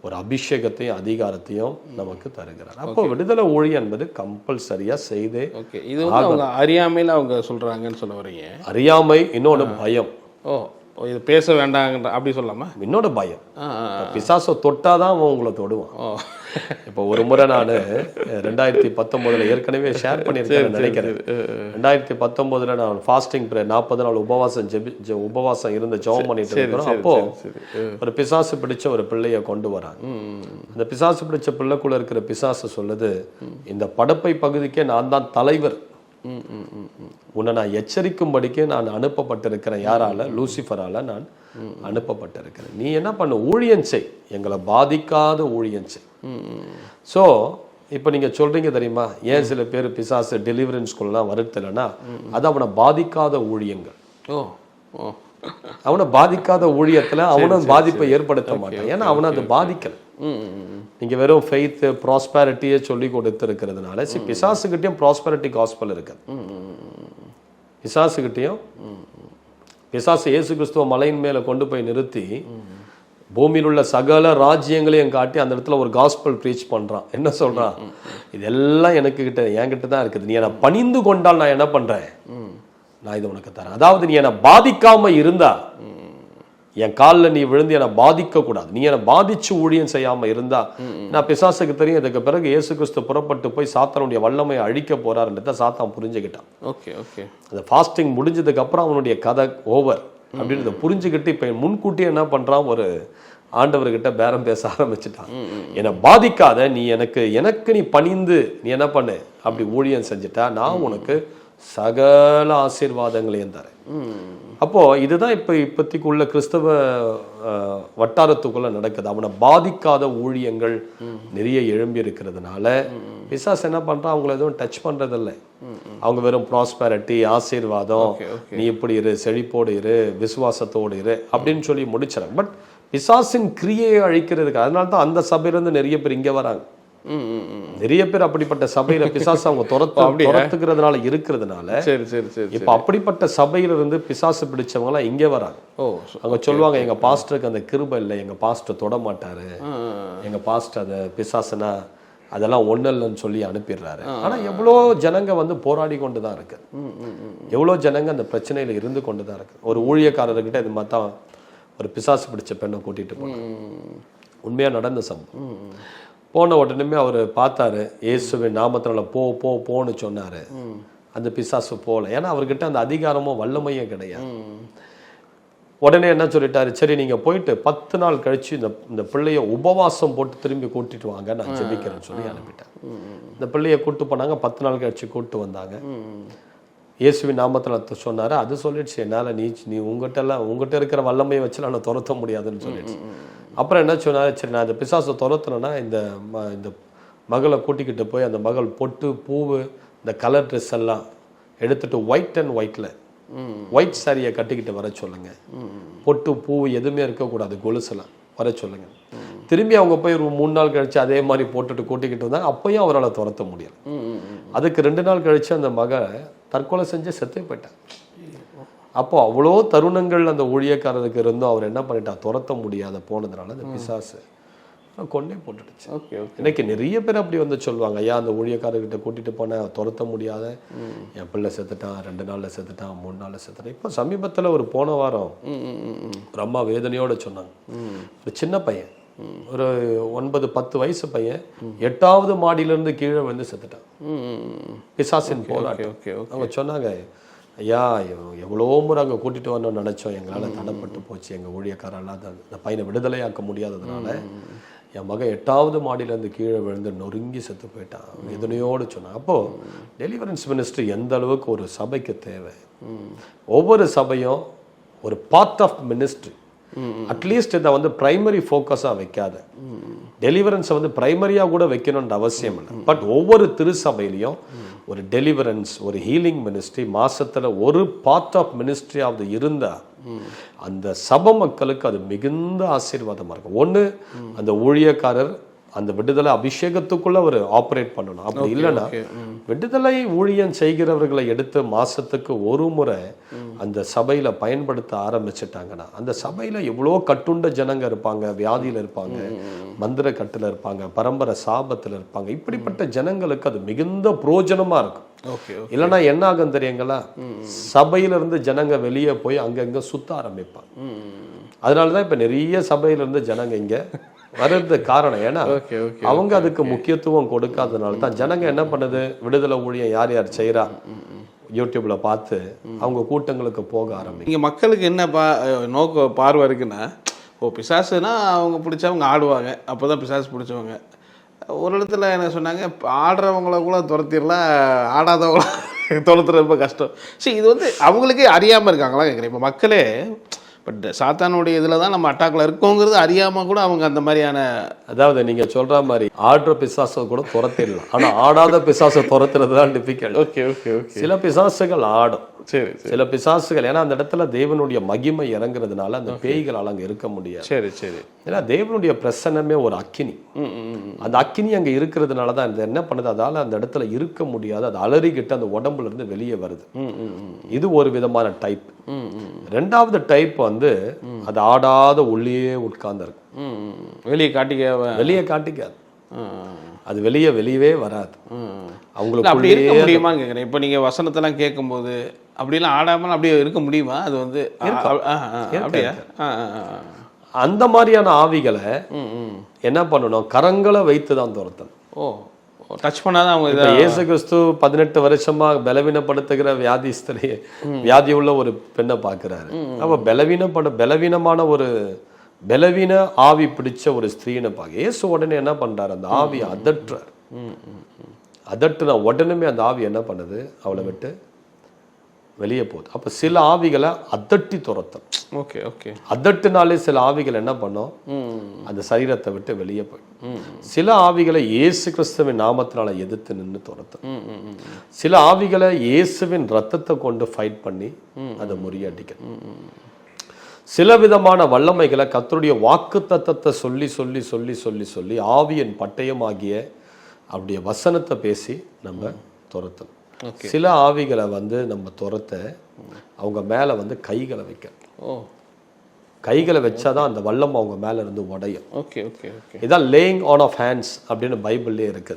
ஒரு அபிஷேகத்தையும் அதிகாரத்தையும் நமக்கு தருகிறார். அப்போ விடுதலை ஊழியம் என்பது கம்பல்சரியா செய்தே. இது அவங்க அறியாமையில அவங்க சொல்றாங்கன்னு சொல்ல வரீங்க. அறியாமை, இன்னொன்று பயம். இது பேச வேண்டாங்க அப்படி சொல்லாமா? இன்னொரு பயம், பிசாசை தொட்டாதான் அவன் உங்களை தொடுவான். இப்போ ஒரு முறை நான் 2019 ஏற்கனவே ஷேர் பண்ணியிருக்கேன் நினைக்கிறேன். 2019 நான் ஃபாஸ்டிங் ப்ரேயர் 40 நாள் உபவாசம் இருந்து ஜெபம் பண்ணிட்டு இருக்கிறோம். அப்போ ஒரு பிசாசு பிடிச்ச ஒரு பிள்ளைய கொண்டு வராங்க. அந்த பிசாசு பிடிச்ச பிள்ளைக்குள்ள இருக்கிற பிசாசு சொல்லுது, இந்த படப்பை பகுதிக்கே நான் தான் தலைவர், உன்னை நான் எச்சரிக்கும்படிக்கு நான் அனுப்பப்பட்டிருக்கிறேன். யாரால? லூசிஃபரால நான் அனுப்பப்பட்டிருக்கிறேன். நீ என்ன பண்ண, ஊழியம் செய், எங்களை பாதிக்காத ஊழியம் செய். ஸோ இப்போ நீங்க சொல்றீங்க தெரியுமா, ஏன் சில பேர் பிசாசு டெலிவரன்ஸ்குள்ளலாம் வருத்தலைன்னா, அது அவனை பாதிக்காத ஊழியங்கள். அவனை பாதிக்காத ஊழியத்துல அவனும் பாதிப்பை ஏற்படுத்த மாட்டான், ஏன்னா அவனை அது பாதிக்கல. நீங்க வெறும் ஃபெய்த் ப்ராஸ்பெரிட்டியே சொல்லி கொடுத்துருக்கிறதுனால பிசாசுகிட்டையும் ப்ராஸ்பெரிட்டி காஸ்பல் இருக்குது. பிசாசுகிட்டையும் பிசாசு இயேசு கிறிஸ்துவ மலையின் மேல கொண்டு போய் நிறுத்தி பூமியில் உள்ள சகல ராஜ்யங்களையும் காட்டி அந்த இடத்துல ஒரு காஸ்பல் ப்ரீச் பண்றான். என்ன சொல்றான், இதெல்லாம் என்கிட்ட தான் இருக்குது, நீ என்னை பணிந்து கொண்டால் நான் என்ன பண்றேன், நான் இதை உனக்கு தரேன். அதாவது நீ என்னை பாதிக்காம இருந்தா, என் காலில் நீ விழுந்து என்னை பாதிக்க கூடாது, நீ என்னை பாதிச்சு ஊழியம் செய்யாம இருந்தா, நான் பிசாசுக்கு தெரியும் இதுக்கு பிறகு இயேசு கிறிஸ்து புறப்பட்டு போய் சாத்தானுடைய வல்லமையை அழிக்க போறாருன்றத சாத்தான் புரிஞ்சுக்கிட்டான். Okay okay. அந்த ஃபாஸ்டிங் முடிஞ்சதுக்கு அப்புறம் அவனுடைய கதை ஓவர் அப்படின்றத புரிஞ்சுக்கிட்டு இப்ப முன்கூட்டியே என்ன பண்றான், ஒரு ஆண்டவர்கிட்ட பேரம் பேச ஆரம்பிச்சுட்டான். என்னை பாதிக்காத, நீ எனக்கு நீ பணிந்து நீ என்ன பண்ணு அப்படி ஊழியம் செஞ்சுட்டா, நான் உனக்கு சகல ஆசீர்வாதங்களையும் தரேன். அப்போ இதுதான் இப்போதைக்கு உள்ள கிறிஸ்தவ வட்டாரத்துக்குள்ள நடக்குது. அவனை பாதிக்காத ஊழியங்கள் நிறைய எழும்பி இருக்கிறதுனால பிசாசு என்ன பண்றான், அவங்கள எதுவும் டச் பண்றதில்லை. அவங்க வெறும் ப்ராஸ்பெரிட்டி, ஆசீர்வாதம், நீ இப்படி இரு, செழிப்போடு இரு, விசுவாசத்தோடு இரு அப்படின்னு சொல்லி முடிச்சிடறாங்க. பட் பிசாசின் கிரியையை அழிக்கிறதுக்கு, அதனால தான் அந்த சபையிலிருந்து நிறைய பேர் இங்க வராங்க. நிறைய பேர் அப்படிப்பட்ட சபையில பிசாசு அவங்க துரத்துக்கிறதுனால இருக்கிறதுனால, சரி சரி சரி, இப்ப அப்படிப்பட்ட சபையில இருந்து பிசாசு பிடிச்சவங்க எல்லாம் இங்க வராங்க. அவங்க சொல்லுவாங்க, எங்க பாஸ்டருக்கு அந்த கிருபை இல்லை, எங்க பாஸ்டர் தொட மாட்டாரு, எங்க பாஸ்டர் அதை பிசாசுனா அதெல்லாம் ஒண்ணு இல்லைன்னு சொல்லி அனுப்பிடுறாரு. ஆனா எவ்வளோ ஜனங்க வந்து போராடி கொண்டுதான் இருக்கு, எவ்வளோ ஜனங்க அந்த பிரச்சனையில இருந்து கொண்டுதான் இருக்கு. ஒரு ஊழியக்காரர்கிட்ட இது மாதிரி தான் ஒரு பிசாசு பிடிச்ச பெண்ணை கூட்டிட்டு போனாங்க. உண்மையா நடந்த சம்பவம். போன உடனே அவர் பார்த்தாரு, இயேசுவின் நாமத்தினால போன்னு சொன்னாரு. அந்த பிசாசு போல, ஏன்னா அவர்கிட்ட அந்த அதிகாரமும் வல்லமையும் கிடையாது. உடனே என்ன சொல்லிட்டாரு, சரி நீங்க போயிட்டு 10 நாள் கழிச்சு இந்த பிள்ளைய உபவாசம் போட்டு திரும்பி கூட்டிட்டு வாங்க, நான் ஜெபிக்கிறேன்னு சொல்லி அனுப்பிட்டேன். இந்த பிள்ளைய கூட்டு போனாங்க, 10 நாள் கழிச்சு கூட்டு வந்தாங்க. இயேசுவின் நாமத்தில் சொன்னாரு. அது சொல்லிடுச்சு, என்னால நீ உங்ககிட்ட இருக்கிற வல்லமையை வச்சு நான் துரத்த முடியாதுன்னு சொல்லிடுச்சு. அப்புறம் என்ன சொன்னாரு, சரி நான் இந்த பிசாசை துரத்துனேன்னா இந்த மகளை கூட்டிக்கிட்டு போய் அந்த மகள் பொட்டு பூவு இந்த கலர் ட்ரெஸ் எல்லாம் எடுத்துட்டு ஒயிட் சாரியை கட்டிக்கிட்டு வர சொல்லுங்க, பொட்டு பூ எதுவுமே இருக்கக்கூடாது, கொலுசெல்லாம் வர சொல்லுங்க. திரும்பி அவங்க போய் ஒரு 3 நாள் கழிச்சு அதே மாதிரி போட்டுட்டு கூட்டிக்கிட்டு வந்தாங்க. அப்பயும் அவரால் துரத்த முடியல. அதுக்கு 2 நாள் கழிச்சு அந்த மகள் தற்கொலை செஞ்சு செத்து போயிட்டான். அப்போ அவ்வளோ தருணங்கள் அந்த ஊழியக்காரருக்கு இருந்தும் அவர் என்ன பண்ணிட்டார், துரத்த முடியாத போனதுனால அந்த பிசாசு கொண்டே போட்டுடுச்சு. Okay okay. இன்னைக்கு நிறைய பேர் அப்படி வந்து சொல்லுவாங்க, ஐயா அந்த ஊழியக்காரர்கிட்ட கூட்டிட்டு போனேன், துரத்த முடியாத, என் பிள்ளை செத்துட்டான், 2 நாள்ல செத்துட்டான், 3 நாள்ல செத்துட்டான். இப்போ சமீபத்தில் ஒரு போன வாரம் ஒரு அம்மா வேதனையோட சொன்னாங்க, ஒரு சின்ன பையன், ஒரு 9-10 வயசு பையன் 8வது மாடியிலிருந்து கீழே வந்து செத்துட்டான். பிசாசின் போராட்டம். அவங்க சொன்னாங்க, ஐயா எவ்வளோ முறை அங்கே கூட்டிட்டு வரணும்னு நினைச்சோம், எங்களால் தடைப்பட்டு போச்சு, எங்கள் ஊழியக்காரெல்லாம் அந்த பையனை விடுதலையாக்க முடியாததுனால என் மகன் 8வது மாடியிலேருந்து கீழே விழுந்து நொறுங்கி செத்து போயிட்டான். எதனையோடு சொன்னான். அப்போது டெலிவரன்ஸ் மினிஸ்ட்ரி எந்த அளவுக்கு ஒரு சபைக்கு தேவை. ஒவ்வொரு சபையும் ஒரு பார்ட் ஆஃப் மினிஸ்ட்ரி, அட்லீஸ்ட் இதை வந்து பிரைமரி ஃபோக்கஸாக வைக்காத, டெலிவரன்ஸை வந்து பிரைமரியாக கூட வைக்கணுன்ற அவசியம் இல்லை. பட் ஒவ்வொரு திருச்சபையிலையும் ஒரு டெலிவரன்ஸ், ஒரு ஹீலிங் மினிஸ்ட்ரி மாசத்துல ஒரு பார்ட் ஆஃப் மினிஸ்ட்ரியாவது இருந்தா அந்த சபை மக்களுக்கு அது மிகுந்த ஆசீர்வாதமா இருக்கும். ஒண்ணு, அந்த ஊழியக்காரர் அந்த விடுதலை அபிஷேகத்துக்குள்ள ஒரு ஆப்ரேட் பண்ணணும். அப்படி இல்லைன்னா விடுதலை ஊழியம் செய்கிறவர்களை எடுத்து மாசத்துக்கு ஒரு முறை அந்த சபையில பயன்படுத்த ஆரம்பிச்சுட்டாங்கன்னா, அந்த சபையில எவ்வளோ கட்டுண்ட ஜனங்க இருப்பாங்க, வியாதியில இருப்பாங்க, மந்திர கட்டுல இருப்பாங்க, பரம்பரை சாபத்துல இருப்பாங்க. இப்படிப்பட்ட ஜனங்களுக்கு அது மிகுந்த புரோஜனமா இருக்கும். இல்லைன்னா என்ன ஆகும் தெரியுங்களா, சபையில இருந்து ஜனங்க வெளியே போய் அங்கங்க சுத்த ஆரம்பிப்பாங்க. அதனாலதான் இப்ப நிறைய சபையில இருந்து ஜனங்க இங்க வர்றது காரணம். ஏன்னா அவங்க அதுக்கு முக்கியத்துவம் கொடுக்காதனால தான் ஜனங்க என்ன பண்ணுது, விடுதலை ஊழியம் யார் யார் செய்யறா யூடியூப்ல பார்த்து அவங்க கூட்டங்களுக்கு போக ஆரம்பிக்கும். இங்க மக்களுக்கு என்ன நோக்க பார்வை இருக்குன்னா, பிசாசுனா அவங்க பிடிச்சவங்க ஆடுவாங்க, அப்போதான் பிசாசு பிடிச்சவங்க. ஒரு இடத்துல என்ன சொன்னாங்க, ஆடுறவங்கள கூட துரத்திடலாம், ஆடாதவங்கள துரத்துறது ரொம்ப கஷ்டம். சரி, இது வந்து அவங்களுக்கே அறியாமல் இருக்காங்களா கேட்குறேன். இப்போ மக்களே பட் சாத்தானுடைய இதில் தான் நம்ம அட்டாக்ல இருக்கோங்கிறது அறியாமல் கூட அவங்க அந்த மாதிரியான, அதாவது நீங்க சொல்ற மாதிரி ஆடுற பிசாசை கூட துரத்திடலாம், ஆனா ஆடாத பிசாசை துரத்துறது தான் டிஃபிகல்ட். Okay okay okay. சில பிசாசுகள் ஆடும், சரி, சில பிசாசுகள், ஏன்னா அந்த இடத்துல தேவனுடைய மகிமை இறங்குறதுனால அந்த பேய்களால் அங்க இருக்க முடியாது. சரி சரி. ஏன்னா தேவனுடைய பிரசன்னமே ஒரு அக்கினி, அந்த அக்கினி அங்க இருக்கிறதுனால தான் இது என்ன பண்ணுது, அதால அந்த இடத்துல இருக்க முடியாது, அது அலறிக்கிட்டு அந்த உடம்புல இருந்து வெளியே வருது. இது ஒரு விதமான டைப். 2வது டைப் வந்து அது ஆடாத உள்ளே உட்கார்ந்து இருக்கு, வெளியே காட்டிக்காது, அது வெளியவே வராது. அவங்களுக்கு அப்படி இருக்க முடியுமான்னு கேட்குறேன். இப்போ நீங்கள் வசனத்தெல்லாம் கேட்கும்போது அப்படிலாம் ஆடாமல் அப்படியே இருக்க முடியுமா? அது வந்து அப்படியா? அந்த மாதிரியான ஆவிகளை என்ன பண்ணணும்? கரங்களை வைத்து தான் துரத்தணும். ஓ, டச் பண்ணாதான் அவங்க இப்ப இயேசு கிறிஸ்து 18 வருஷமா பலவீனப்படுத்துகிற வியாதி உள்ள ஒரு பெண்ணை பார்க்கிறாரு. அப்ப பலவீனமான ஒரு பலவீன ஆவி பிடிச்ச ஒரு ஸ்திரீனை பார்க்க இயேசு உடனே என்ன பண்றாரு? அந்த ஆவியை அதட்டுறார். அதட்டுனா உடனே அந்த ஆவி என்ன பண்ணுது? அவளை விட்டு வெளியே போகுது. அப்ப சில ஆவிகளை அதட்டி துரத்தணும். Okay okay. அதட்டுனாலே சில ஆவிகள் என்ன பண்ணும்? அந்த சரீரத்தை விட்டு வெளியே போயிடும். சில ஆவிகளை இயேசு கிறிஸ்துவின் நாமத்தினால எதிர்த்து நின்று துரத்தணும். சில ஆவிகளை இயேசுவின் ரத்தத்தை கொண்டு ஃபைட் பண்ணி அதை முறியடிக்கணும். சில விதமான வல்லமைகளை கர்த்தருடைய வாக்கு தத்தத்தை சொல்லி சொல்லி சொல்லி சொல்லி சொல்லி ஆவியின் பட்டயமாகிய அப்படியே வசனத்தை பேசி நம்ம துரத்தணும். சில ஆவிகளை நம்ம துரத்த அவங்க மேல கைகளை வைக்கணும். கைகளை வச்சாதான் அந்த வல்லம் அவங்க மேல இருந்து உடையும். Okay okay okay. இதான் லேயிங் ஆன் ஆஃப் ஹேண்ட்ஸ் அப்படின்னு பைபிள்லயே இருக்கு.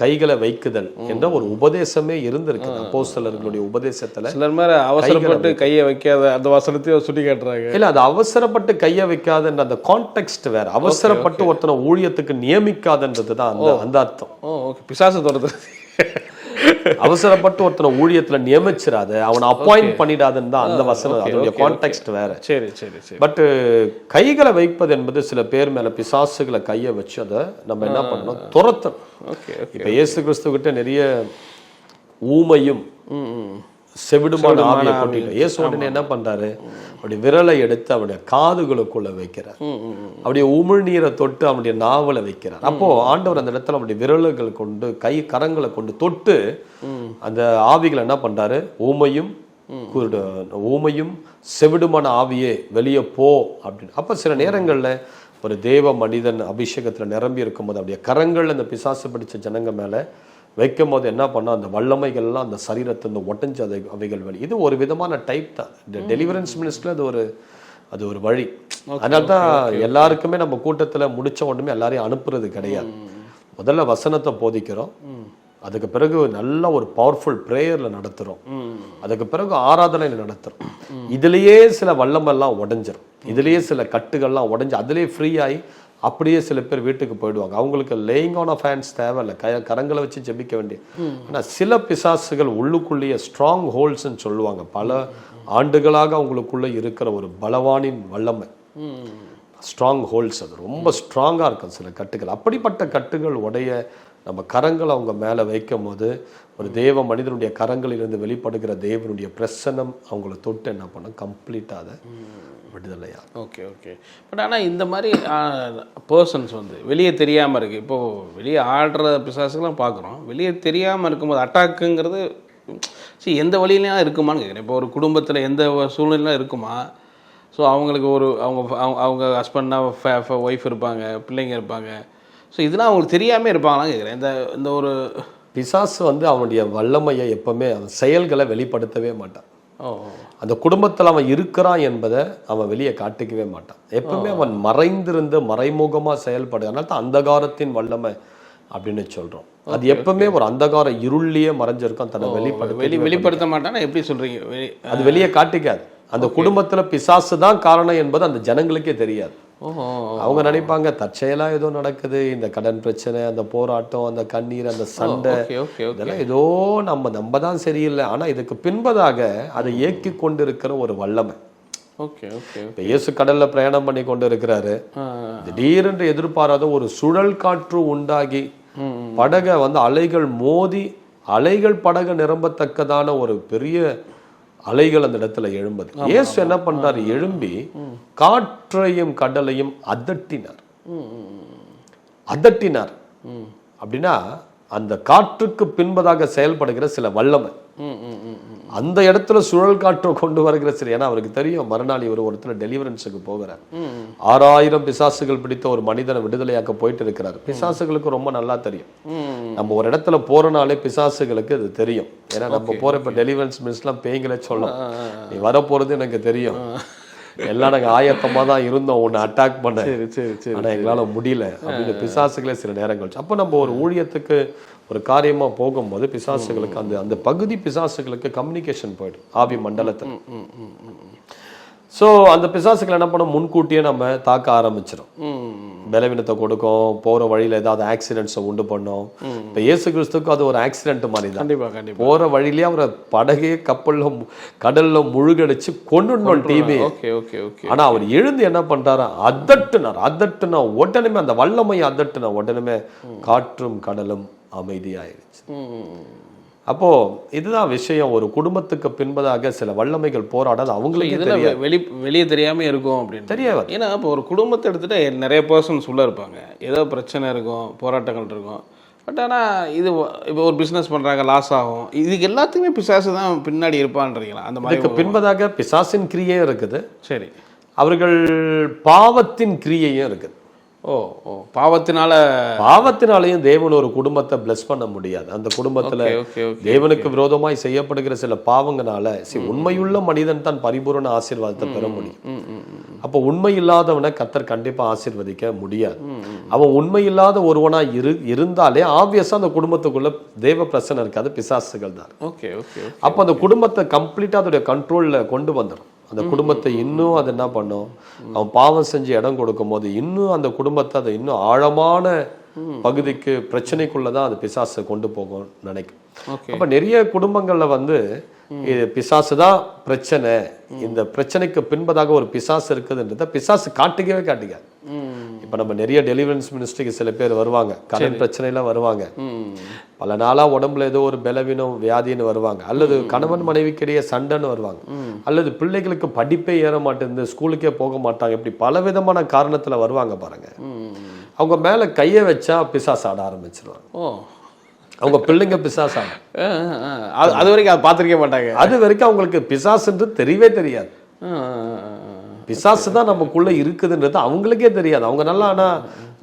கைகளை வைக்குதல் என்ற ஒரு உபதேசமே இருந்திருக்கு அப்போஸ்தலர்களுடைய உபதேசத்துல. சிலர் மேல அவசரப்பட்டு கையை வைக்காத அந்த வசனத்தையும் சுட்டி காட்டுறாங்க. இல்ல, அது அவசரப்பட்டு கையை வைக்காதன்ற அந்த கான்டெக்ஸ்ட் வேற. அவசரப்பட்டு ஒருத்தனை ஊழியத்துக்கு நியமிக்காதன்றதுதான் அந்த அர்த்தம். ஓகே. பிசாசு தொடர்ந்து அவசரப்பட்டு ஒருத்தனை ஊழியத்துல நியமிச்சிடாத, அவனை அப்பாயிண்ட் பண்ணிடாதுன்னு தான் அந்த வசனம். அதோடைய கான்டெக்ஸ்ட் வேற. சரி சரி சரி. பட் கைகளை வைப்பது என்பது சில பேர் மேல பிசாசுகளை கையை வச்சு அதை நம்ம என்ன பண்ணணும்? துரத்தணும். இப்ப இயேசு கிறிஸ்து கிட்ட நிறைய ஊமையும் செவிடுமான ஆவியை கொட்டிட்டு இயேசு உடனே என்ன பண்றாரு? அப்படி விரலை எடுத்து அவனுடைய காதுகளுக்குள்ள வைக்கிறார். அப்படியே உமிழ்நீரை தொட்டு அவனுடைய நாவலை வைக்கிறார். அப்போ ஆண்டவர் அந்த இடத்துல அவனுடைய விரல்கள் கொண்டு கரங்களை கொண்டு தொட்டு அந்த ஆவிகளை என்ன பண்றாரு? ஊமையும் செவிடுமான ஆவியே வெளியே போ அப்படின்னு. அப்ப சில நேரங்கள்ல ஒரு தேவ மனிதன் அபிஷேகத்துல நிரம்பி இருக்கும்போது அப்படியே கரங்கள் அந்த பிசாசு பிடிச்ச ஜனங்க மேல வைக்கும் போது என்ன பண்ணோம்? அந்த வல்லமைகள்லாம் அந்த சரீரத்தை ஒட்டஞ்சு அவைகள் வழி. இது ஒரு விதமான டைப் தான். இந்த டெலிவரன்ஸ் மினிஸ்ட்ரியில் அது ஒரு வழி. அதனால தான் எல்லாருக்குமே நம்ம கூட்டத்தில் முடிச்ச உடனே எல்லாரையும் அனுப்புறது கிடையாது. முதல்ல வசனத்தை போதிக்கிறோம், அதுக்கு பிறகு நல்ல ஒரு பவர்ஃபுல் ப்ரேயர்ல நடத்துறோம், அதுக்கு பிறகு ஆராதனையில் நடத்துறோம். இதுலயே சில வல்லமெல்லாம் உடஞ்சிரும், இதுலயே சில கட்டுகள்லாம் உடஞ்சி அதுலயே ஃப்ரீ ஆகி அப்படியே சில பேர் வீட்டுக்கு போயிடுவாங்க. அவங்களுக்கு லேயிங் ஆன் ஆஃப் ஹேண்ட்ஸ் தேவையில்லை, கரங்களை வச்சு ஜெபிக்க வேண்டிய. ஆனால் சில பிசாசுகள் உள்ளுக்குள்ளேயே ஸ்ட்ராங் ஹோல்ஸ்ன்னு சொல்லுவாங்க. பல ஆண்டுகளாக அவங்களுக்குள்ள இருக்கிற ஒரு பலவானின் வல்லமை, ஸ்ட்ராங் ஹோல்ஸ். அது ரொம்ப ஸ்ட்ராங்காக இருக்கும் சில கட்டுகள். அப்படிப்பட்ட கட்டுகள் உடைய நம்ம கரங்களை அவங்க மேலே வைக்கும் போது ஒரு தேவ மனிதனுடைய கரங்களிலிருந்து வெளிப்படுகிற தேவனுடைய பிரசன்னம் அவங்கள தொட்டு என்ன பண்ண கம்ப்ளீட்டாக அதை விடுதலையா. Okay okay. பட் ஆனால் இந்த மாதிரி பர்சன்ஸ் வெளியே தெரியாமல் இருக்குது. இப்போது வெளியே ஆடுற பிசாசுலாம் பார்க்குறோம், வெளியே தெரியாமல் இருக்கும்போது அட்டாக்குங்கிறது எந்த வழியிலையும் இருக்குமான்னு கேட்குறேன். இப்போ ஒரு குடும்பத்தில் எந்த சூழ்நிலையும் இருக்குமா? ஸோ அவங்களுக்கு அவங்க ஹஸ்பண்டாக ஒய்ஃப் இருப்பாங்க, பிள்ளைங்க இருப்பாங்க. ஸோ இதெல்லாம் அவங்களுக்கு தெரியாமல் இருப்பாங்களான்னு கேட்குறேன். இந்த ஒரு பிசாசு அவனுடைய வல்லமையை எப்பவுமே அவன் செயல்களை வெளிப்படுத்தவே மாட்டான். அந்த குடும்பத்தில் அவன் இருக்கிறான் என்பதை அவன் வெளியே காட்டிக்கவே மாட்டான். எப்பவுமே அவன் மறைந்திருந்து மறைமுகமாக செயல்படு. அதனால தான் அந்தகாரத்தின் வல்லமை அப்படின்னு சொல்றோம். அது எப்பவுமே ஒரு அந்தகார இருளிலேயே மறைஞ்சிருக்கும், தன்னை வெளிப்படுத்த மாட்டான். எப்படி சொல்றீங்க? அது வெளியே காட்டிக்காது. அந்த குடும்பத்துல பிசாசு தான் காரணம் என்பது அந்த ஜனங்களுக்கே தெரியாது. அவங்க நினைப்பாங்க தற்செயலா ஏதோ நடக்குது, இந்த கடன் பிரச்சனை, அந்த போராட்டம், அந்த கண்ணீர், அந்த சண்டை, இதெல்லாம் ஏதோ நம்ம தான் சரியில்லை. ஆனா இதுக்கு பின்பதாக அதை இயக்கி கொண்டு இருக்கிற ஒரு வல்லமை. இப்ப இயேசு கடல்ல பிரயாணம் பண்ணி கொண்டு இருக்கிறாரு. திடீரென்று எதிர்பாராத ஒரு சுழல் காற்று உண்டாகி படகை அலைகள் மோதி அலைகள் படகு நிரம்பத்தக்கதான ஒரு பெரிய அலைகள் அந்த இடத்துல எழும்பது. இயேசு என்ன பண்றாரு? எழும்பி காற்றையும் கடலையும் அதட்டினார். அப்படின்னா அந்த காற்றுக்கு பின்பதாக செயல்படுகிற சில வல்லமை அந்த இடத்துல சுழல் காற்று கொண்டு வருகிற சில. ஏன்னா அவருக்கு தெரியும் மறுநாள் இவர் ஒருத்தர் டெலிவரன்ஸுக்கு போகிறார். 6000 பிசாசுகள் பிடித்த ஒரு மனிதனை விடுதலையாக்க போயிட்டு இருக்கிறார். பிசாசுகளுக்கு ரொம்ப நல்லா தெரியும். நம்ம ஒரு இடத்துல போறனாலே பிசாசுகளுக்கு அது தெரியும். ஏன்னா நம்ம போற இப்ப டெலிவரன்ஸ் மினிஸ்ட்லாம் பேய்களே சொல்லலாம், நீ வரப்போறது எனக்கு தெரியும், எல்லாம் நாங்கள் ஆயத்தமாக தான் இருந்தோம் உன்னை அட்டாக் பண்ண, ஆனால் எங்களால் முடியல அப்படின்னு பிசாசுகளே சில நேரங்கள். அப்போ நம்ம ஒரு ஊழியத்துக்கு ஒரு காரியமா போகும்போது பிசாசுகளுக்கு அந்த அந்த பகுதி பிசாசுகளுக்கு கம்யூனிகேஷன் போயிடும் ஆவி மண்டலத்தில். ஸோ அந்த பிசாசுகள் என்ன பண்ண முன்கூட்டியே நம்ம தாக்க ஆரம்பிச்சிடும், பலவீனத்தை கொடுக்கும், போற வழியில ஏதாவது ஆக்சிடென்ட்ஸை உண்டு பண்ணும். இப்போ இயேசு கிறிஸ்துக்கு அது ஒரு ஆக்சிடென்ட் மாதிரி தான். கண்டிப்பா போற வழியிலேயே அவரை படகே கப்பல்ல கடல்ல முழுகடிச்சு கொண்டுடணும் டீமே. ஆனா அவர் எழுந்து என்ன பண்றாரு, அதட்டுனா உடனே அந்த வல்லமையை அதட்டுனா உடனே காற்றும் கடலும் அமைதியாயிருச்சு. அப்போ இதுதான் விஷயம். ஒரு குடும்பத்துக்கு பின்பதாக சில வல்லமைகள் போராடாது அவங்களுக்கு வெளியே தெரியாம இருக்கும் அப்படின்னு தெரியாது. ஏன்னா இப்போ ஒரு குடும்பத்தை எடுத்துட்டு நிறைய பர்சன்ஸ் உள்ள இருப்பாங்க, ஏதோ பிரச்சனை இருக்கும், போராட்டங்கள் இருக்கும். பட் ஆனால் இது இப்போ ஒரு பிஸ்னஸ் பண்ணுறாங்க, லாஸ் ஆகும், இதுக்கு எல்லாத்துக்குமே பிசாசு தான் பின்னாடி இருப்பான்றீங்களா? அந்த மாதிரி பின்பதாக பிசாசின் கிரியையும் இருக்குது, சரி, அவர்கள் பாவத்தின் கிரியையும் இருக்குது. பாவத்தினாலையும் தேவன் ஒரு குடும்பத்தை பிளஸ் பண்ண முடியாது. அந்த குடும்பத்துல தேவனுக்கு விரோதமாய் செய்யப்படுகிற சில பாவங்களால உண்மையுள்ள மனிதன் தான் பரிபூரண ஆசீர்வாதத்தை பெற முடியும். அப்போ உண்மை இல்லாதவனை கர்த்தர் கண்டிப்பா ஆசீர்வதிக்க முடியாது. அவன் உண்மை இல்லாத ஒருவனா இருந்தாலே ஆப்வியஸா அந்த குடும்பத்துக்குள்ள தேவ பிரச்சனை இருக்காது, பிசாசுகள் தான். அப்ப அந்த குடும்பத்தை கம்ப்ளீட்டா அதோடைய கண்ட்ரோல்ல கொண்டு வந்துடும். அந்த குடும்பத்தை இன்னும் அது என்ன பண்ணும், அவன் பாவம் செஞ்சு இடம் கொடுக்கும் போது இன்னும் அந்த குடும்பத்தை அதை இன்னும் ஆழமான பகுதிக்கு பிரச்சனைக்குள்ளதான் அது பிசாசை கொண்டு போகும் நினைக்கும். அப்ப நிறைய குடும்பங்கள்ல இது பிசாசு தான் பிரச்சனை, இந்த பிரச்சனைக்கு பின்பதாக ஒரு பிசாசு இருக்குதுன்றத பிசாசு காட்டிக்காது. இப்ப நம்ம நிறைய டெலிவரன்ஸ் மினிஸ்ட்ரிக்கு சில பேர் வருவாங்க, கடன் பிரச்சனையில வருவாங்க, பல நாளா உடம்புல ஏதோ ஒரு பலவீனம் வியாதின்னு வருவாங்க, அல்லது கணவன் மனைவிக்கிடையே சண்டைன்னு வருவாங்க, அல்லது பிள்ளைகளுக்கு படிப்பே ஏற மாட்டேங்குது, ஸ்கூலுக்கே போக மாட்டாங்க, இப்படி பல விதமான காரணத்துல வருவாங்க பாருங்க. அவங்க மேல கையை வச்சா பிசாசு ஆட ஆரம்பிச்சிருவாங்க. அவங்க பிள்ளைங்க பிசாசு ஆடும், அது வரைக்கும் அதை பார்த்துருக்க மாட்டாங்க, அது வரைக்கும் அவங்களுக்கு பிசாசுன்றது தெரியவே தெரியாது. பிசாசு தான் நமக்குள்ள இருக்குதுன்றது அவங்களுக்கே தெரியாது. அவங்க நல்லா ஆனா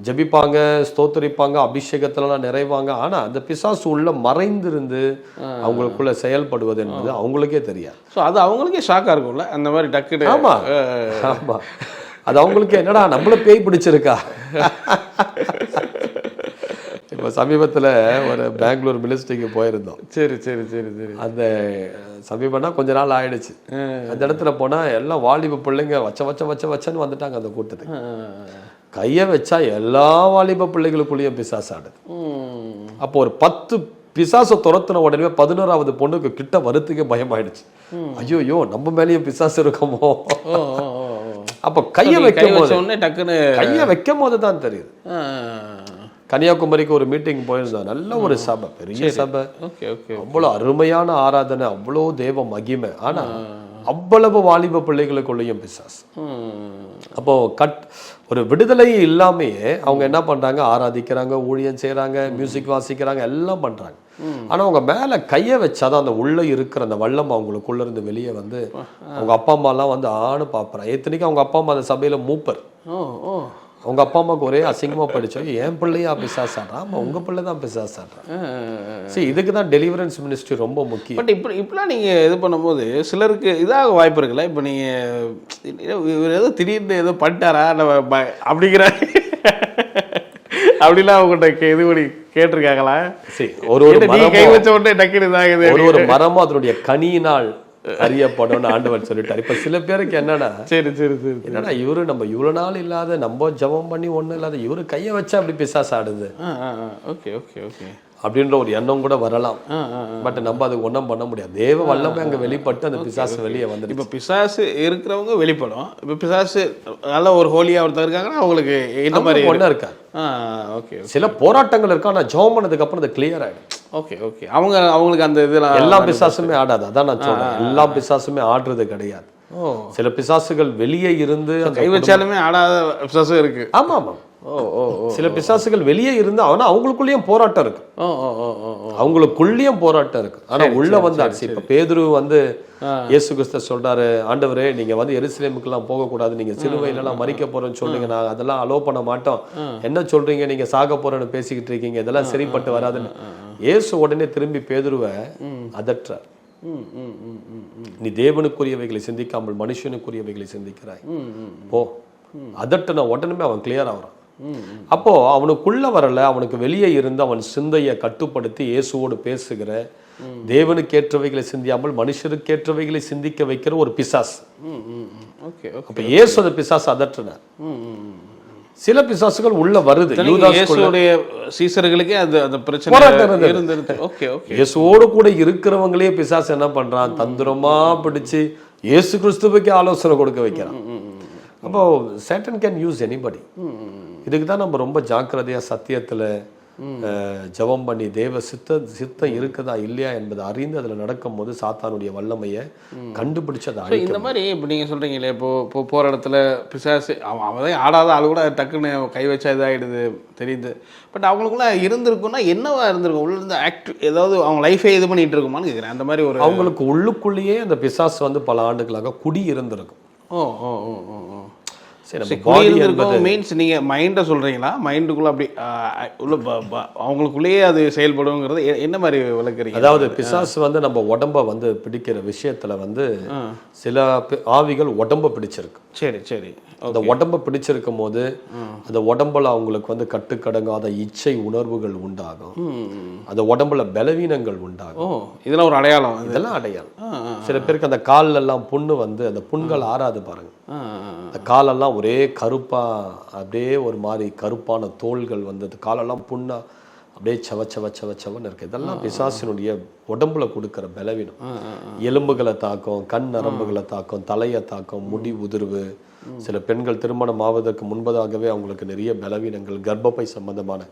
ஜபிப்பாங்க, ஸ்தோத்தரிப்பாங்க, அபிஷேகத்துலலாம் நிறைவாங்க, ஆனா அந்த பிசாசு உள்ள மறைந்திருந்து அவங்களுக்குள்ள செயல்படுவது என்பது அவங்களுக்கே தெரியாது. ஸோ அது அவங்களுக்கே ஷாக்கா இருக்கும்ல அந்த மாதிரி டக்குனு. ஆமா ஆமா, அது அவங்களுக்கு என்னடா நம்மள பேய் பிடிச்சிருக்கா. இப்போ சமீபத்தில் ஒரு பெங்களூர் மினிஸ்ட்ரிக்கு போயிருந்தோம். சரி சரி சரி சரி அந்த சமீபம்னா கொஞ்ச நாள் ஆயிடுச்சு. அந்த இடத்துல போனால் எல்லாம் வாலிப பிள்ளைங்க வச்சன்னு வந்துட்டாங்க அந்த கூட்டத்துக்கு. கையை வச்சா எல்லா வாலிப பிள்ளைகளுக்குள்ளேயும் பிசாசு ஆடுது. அப்போ ஒரு 10 பிசாசை துரத்துன உடனே 11வது பொண்ணுக்கு கிட்ட வரத்துக்கே பயமாயிடுச்சு. ஐயோ நம்ம மேலேயும் பிசாசு இருக்குமோ. அப்ப கையை வைக்கும் போது தான் தெரியுது. கன்னியாகுமரிக்கு ஒரு மீட்டிங் போயிருந்தோம், நல்ல ஒரு சபை, பெரிய சபை, அவ்வளவு அருமையான ஆராதனை, அவ்வளோ தேவ மகிமை, ஆனா அவ்வளவு வாலிப பிள்ளைகளுக்குள்ளேயும் பிசாசு. அப்போ ஒரு விடுதலை இல்லாமையே அவங்க என்ன பண்றாங்க, ஆராதிக்கிறாங்க, ஊழியம் செய்யறாங்க, மியூசிக் வாசிக்கிறாங்க, எல்லாம் பண்றாங்க. ஆனா அவங்க மேல கையை வச்சாதான் அந்த உள்ள இருக்கிற அந்த வல்லம் அவங்களுக்குள்ள இருந்து வெளியே அவங்க அப்பா அம்மா எல்லாம் ஆணு பாப்புறாங்க. எத்தனைக்கும் அவங்க அப்பா அம்மா அந்த சபையில மூப்பர். அவங்க அப்பா அம்மாவுக்கு ஒரே அசிங்கமா படிச்சோம், என் பிள்ளையா பிசாசாடுறான், உங்க பிள்ளை தான் பிசாசாடுறான். சரி, இதுக்கு தான் டெலிவரன்ஸ் மினிஸ்ட்ரி ரொம்ப முக்கியம். பட் இப்படிலாம் நீங்க இது பண்ணும்போது சிலருக்கு இதாக வாய்ப்பு இருக்குல்ல. இப்போ நீங்க இவர் ஏதோ திடீர்னு ஏதோ பண்ணிட்டாரா அப்படிங்கிற அப்படிலாம் அவங்கள்ட்ட இது பண்ணி கேட்டிருக்காங்களா? சரி, ஒரு கை வச்ச உடனே டக்குனு இதாகுது, ஒரு மரமும் அதனுடைய கனியினால் அறியப்படும் ஆண்டவர் சொல்லிட்டார். இப்ப சில பேருக்கு என்னன்னா, சரி சரி சரி என்னன்னா இவரு நம்ம இவ்வளவு நாள் இல்லாத, நம்ம ஜபம் பண்ணி ஒண்ணும் இல்லாத இவரு கையை வச்சா அப்படி பிசாசு ஆடுது அப்படின்ற ஒரு எண்ணம் கூட வரலாம். பட் நம்ம அதுக்கு ஒன்றும் பண்ண முடியாது. தேவ வல்லமை அங்க வெளிப்பட்டு அந்த பிசாசு வெளியே வந்து, இப்ப பிசாசு இருக்கிறவங்க வெளிப்படும். இப்ப பிசாசு நல்ல ஒரு ஹோலியா ஒருத்தர் இருக்காங்கன்னா அவங்களுக்கு இந்த மாதிரி ஒன்றும் இருக்காது. சில போராட்டங்கள் இருக்கு, ஆனா ஜெபம் பண்ணதுக்கு அப்புறம் அது கிளியர் ஆயிடும். அவங்களுக்கு அந்த இதெல்லாம் எல்லா பிசாசுமே ஆடாது. அதான் நான் சொல்றேன், எல்லா பிசாசுமே ஆடுறது கிடையாது. சில பிசாசுகள் வெளியே இருந்து கை வச்சாலுமே ஆடாத பிசாசு இருக்கு. ஆமா ஆமா, சில பிசாசுகள் வெளியே இருந்து ஆனா அவங்களுக்குள்ளேயும் போராட்டம் இருக்கு, அவங்களுக்குள்ளேயும் போராட்டம் இருக்கு. ஆனா உள்ள வந்து இப்ப பேதுரு இயேசு கிறிஸ்து சொல்றாரு, ஆண்டவரே நீங்க எருசலேமுக்கு எல்லாம் போக கூடாது, நீங்க சிலுவையில எல்லாம் மரிக்க போறேன்னு சொல்றீங்க, நான் அதெல்லாம் அலோ பண்ண மாட்டோம், என்ன சொல்றீங்க, நீங்க சாக போறேன்னு பேசிக்கிட்டு இருக்கீங்க, இதெல்லாம் சரிப்பட்டு வராதுன்னு. இயேசு உடனே திரும்பி பேதுருவை அதற்றார். நீ தேவனுக்குரியவைகளை சிந்திக்காமல் மனுஷனுக்குரியவைகளை சிந்திக்கிறாய், போ. அதட்ட நான் உடனே அவன் கிளியர் ஆகிறான். அப்போ அவனுக்குள்ள வரல, அவனுக்கு வெளியே இருந்து அவன் சிந்தையை கட்டுப்படுத்தி இயேசுவோடு பேசுகிற, தேவனுக்கேற்றவைகளை சிந்தியாமல் மனுஷருக்கேற்றவைகளை சிந்திக்க வைக்கிற ஒரு பிசாசு. Okay okay. அப்ப இயேசு அந்த பிசாசு அதற்றினார். சில பிசாசுகள் உள்ள வருது. இயேசுவுடைய சீசர்களுக்கே அது அந்த பிரச்சனை இருந்தது. Okay okay. இயேசுவோடு கூட இருக்கிறவங்களே பிசாசு என்ன பண்றான், தந்திரமா பிடிச்சு இயேசு கிறிஸ்துவுக்கு ஆலோசனை கொடுக்க வைக்கிறான். அப்போ சேட்டன் கேன் யூஸ் எனிபடி. இதுக்கு தான் நம்ம ரொம்ப ஜாக்கிரதையா சத்தியத்துல ஜெபம் பண்ணி தேவ சித்தம் இருக்குதா இல்லையா என்பதை அறிந்து அதில் நடக்கும் போது சாத்தானுடைய வல்லமையை கண்டுபிடிச்சு அதை இந்த மாதிரி இப்போ நீங்கள் சொல்கிறீங்களே, இப்போ போகிற இடத்துல பிசாசு அவன் தான் ஆடாத ஆள் கூட டக்குன்னு கை வச்சா இதாகிடுது தெரியுது. பட் அவங்களுக்குள்ள இருந்திருக்குன்னா என்னவா இருந்திருக்கும், உள்ள இருந்து ஏதாவது அவங்க லைஃபே இது பண்ணிட்டு இருக்குமான்னு கேட்குறேன். அந்த மாதிரி ஒரு அவங்களுக்கு உள்ளுக்குள்ளேயே அந்த பிசாசு வந்து பல ஆண்டுகளாக குடி இருந்திருக்கும். ஓ ஓ ஓ ஓ ஓ மீன்ஸ் நீங்க மைண்டை சொல்றீங்களா? மைண்டுக்குள்ள அப்படி உள்ள அவங்களுக்குள்ளேயே அது செயல்படுங்கிறது என்ன மாதிரி விளக்குறீங்க? அதாவது பிசாசு வந்து நம்ம உடம்ப வந்து பிடிக்கிற விஷயத்துல வந்து சில ஆவிகள் உடம்ப பிடிச்சிருக்கு. சரி சரி. அந்த உடம்ப பிடிச்சிருக்கும் போது அந்த உடம்புல அவங்களுக்கு வந்து கட்டுக்கடங்காத இச்சை உணர்வுகள் உண்டாகும். அந்த உடம்புல பலவீனங்கள் உண்டாகும். இதெல்லாம் ஒரு அடையாளம். இதெல்லாம் அடையாளம். சில பேருக்கு அந்த கால்ல எல்லாம் புண்ணு வந்து அந்த புண்கள் ஆறாது பாருங்க. அந்த காலெல்லாம் ஒரே கருப்பா அப்படியே ஒரு மாதிரி கருப்பான தோள்கள் வந்து காலெல்லாம் புண்ணா அப்படியே சவச்சவன்னு இருக்கு. இதெல்லாம் பிசாசினுடைய உடம்புல கொடுக்கிற பலவீனம். எலும்புகளை தாக்கும், கண் நரம்புகளை தாக்கும், தலையை தாக்கும், முடி உதிர்வு. சில பெண்கள் திருமணம் ஆவதற்கு முன்பதாகவே அவங்களுக்கு நிறைய பலவீனங்கள், கர்ப்பப்பை சம்பந்தமான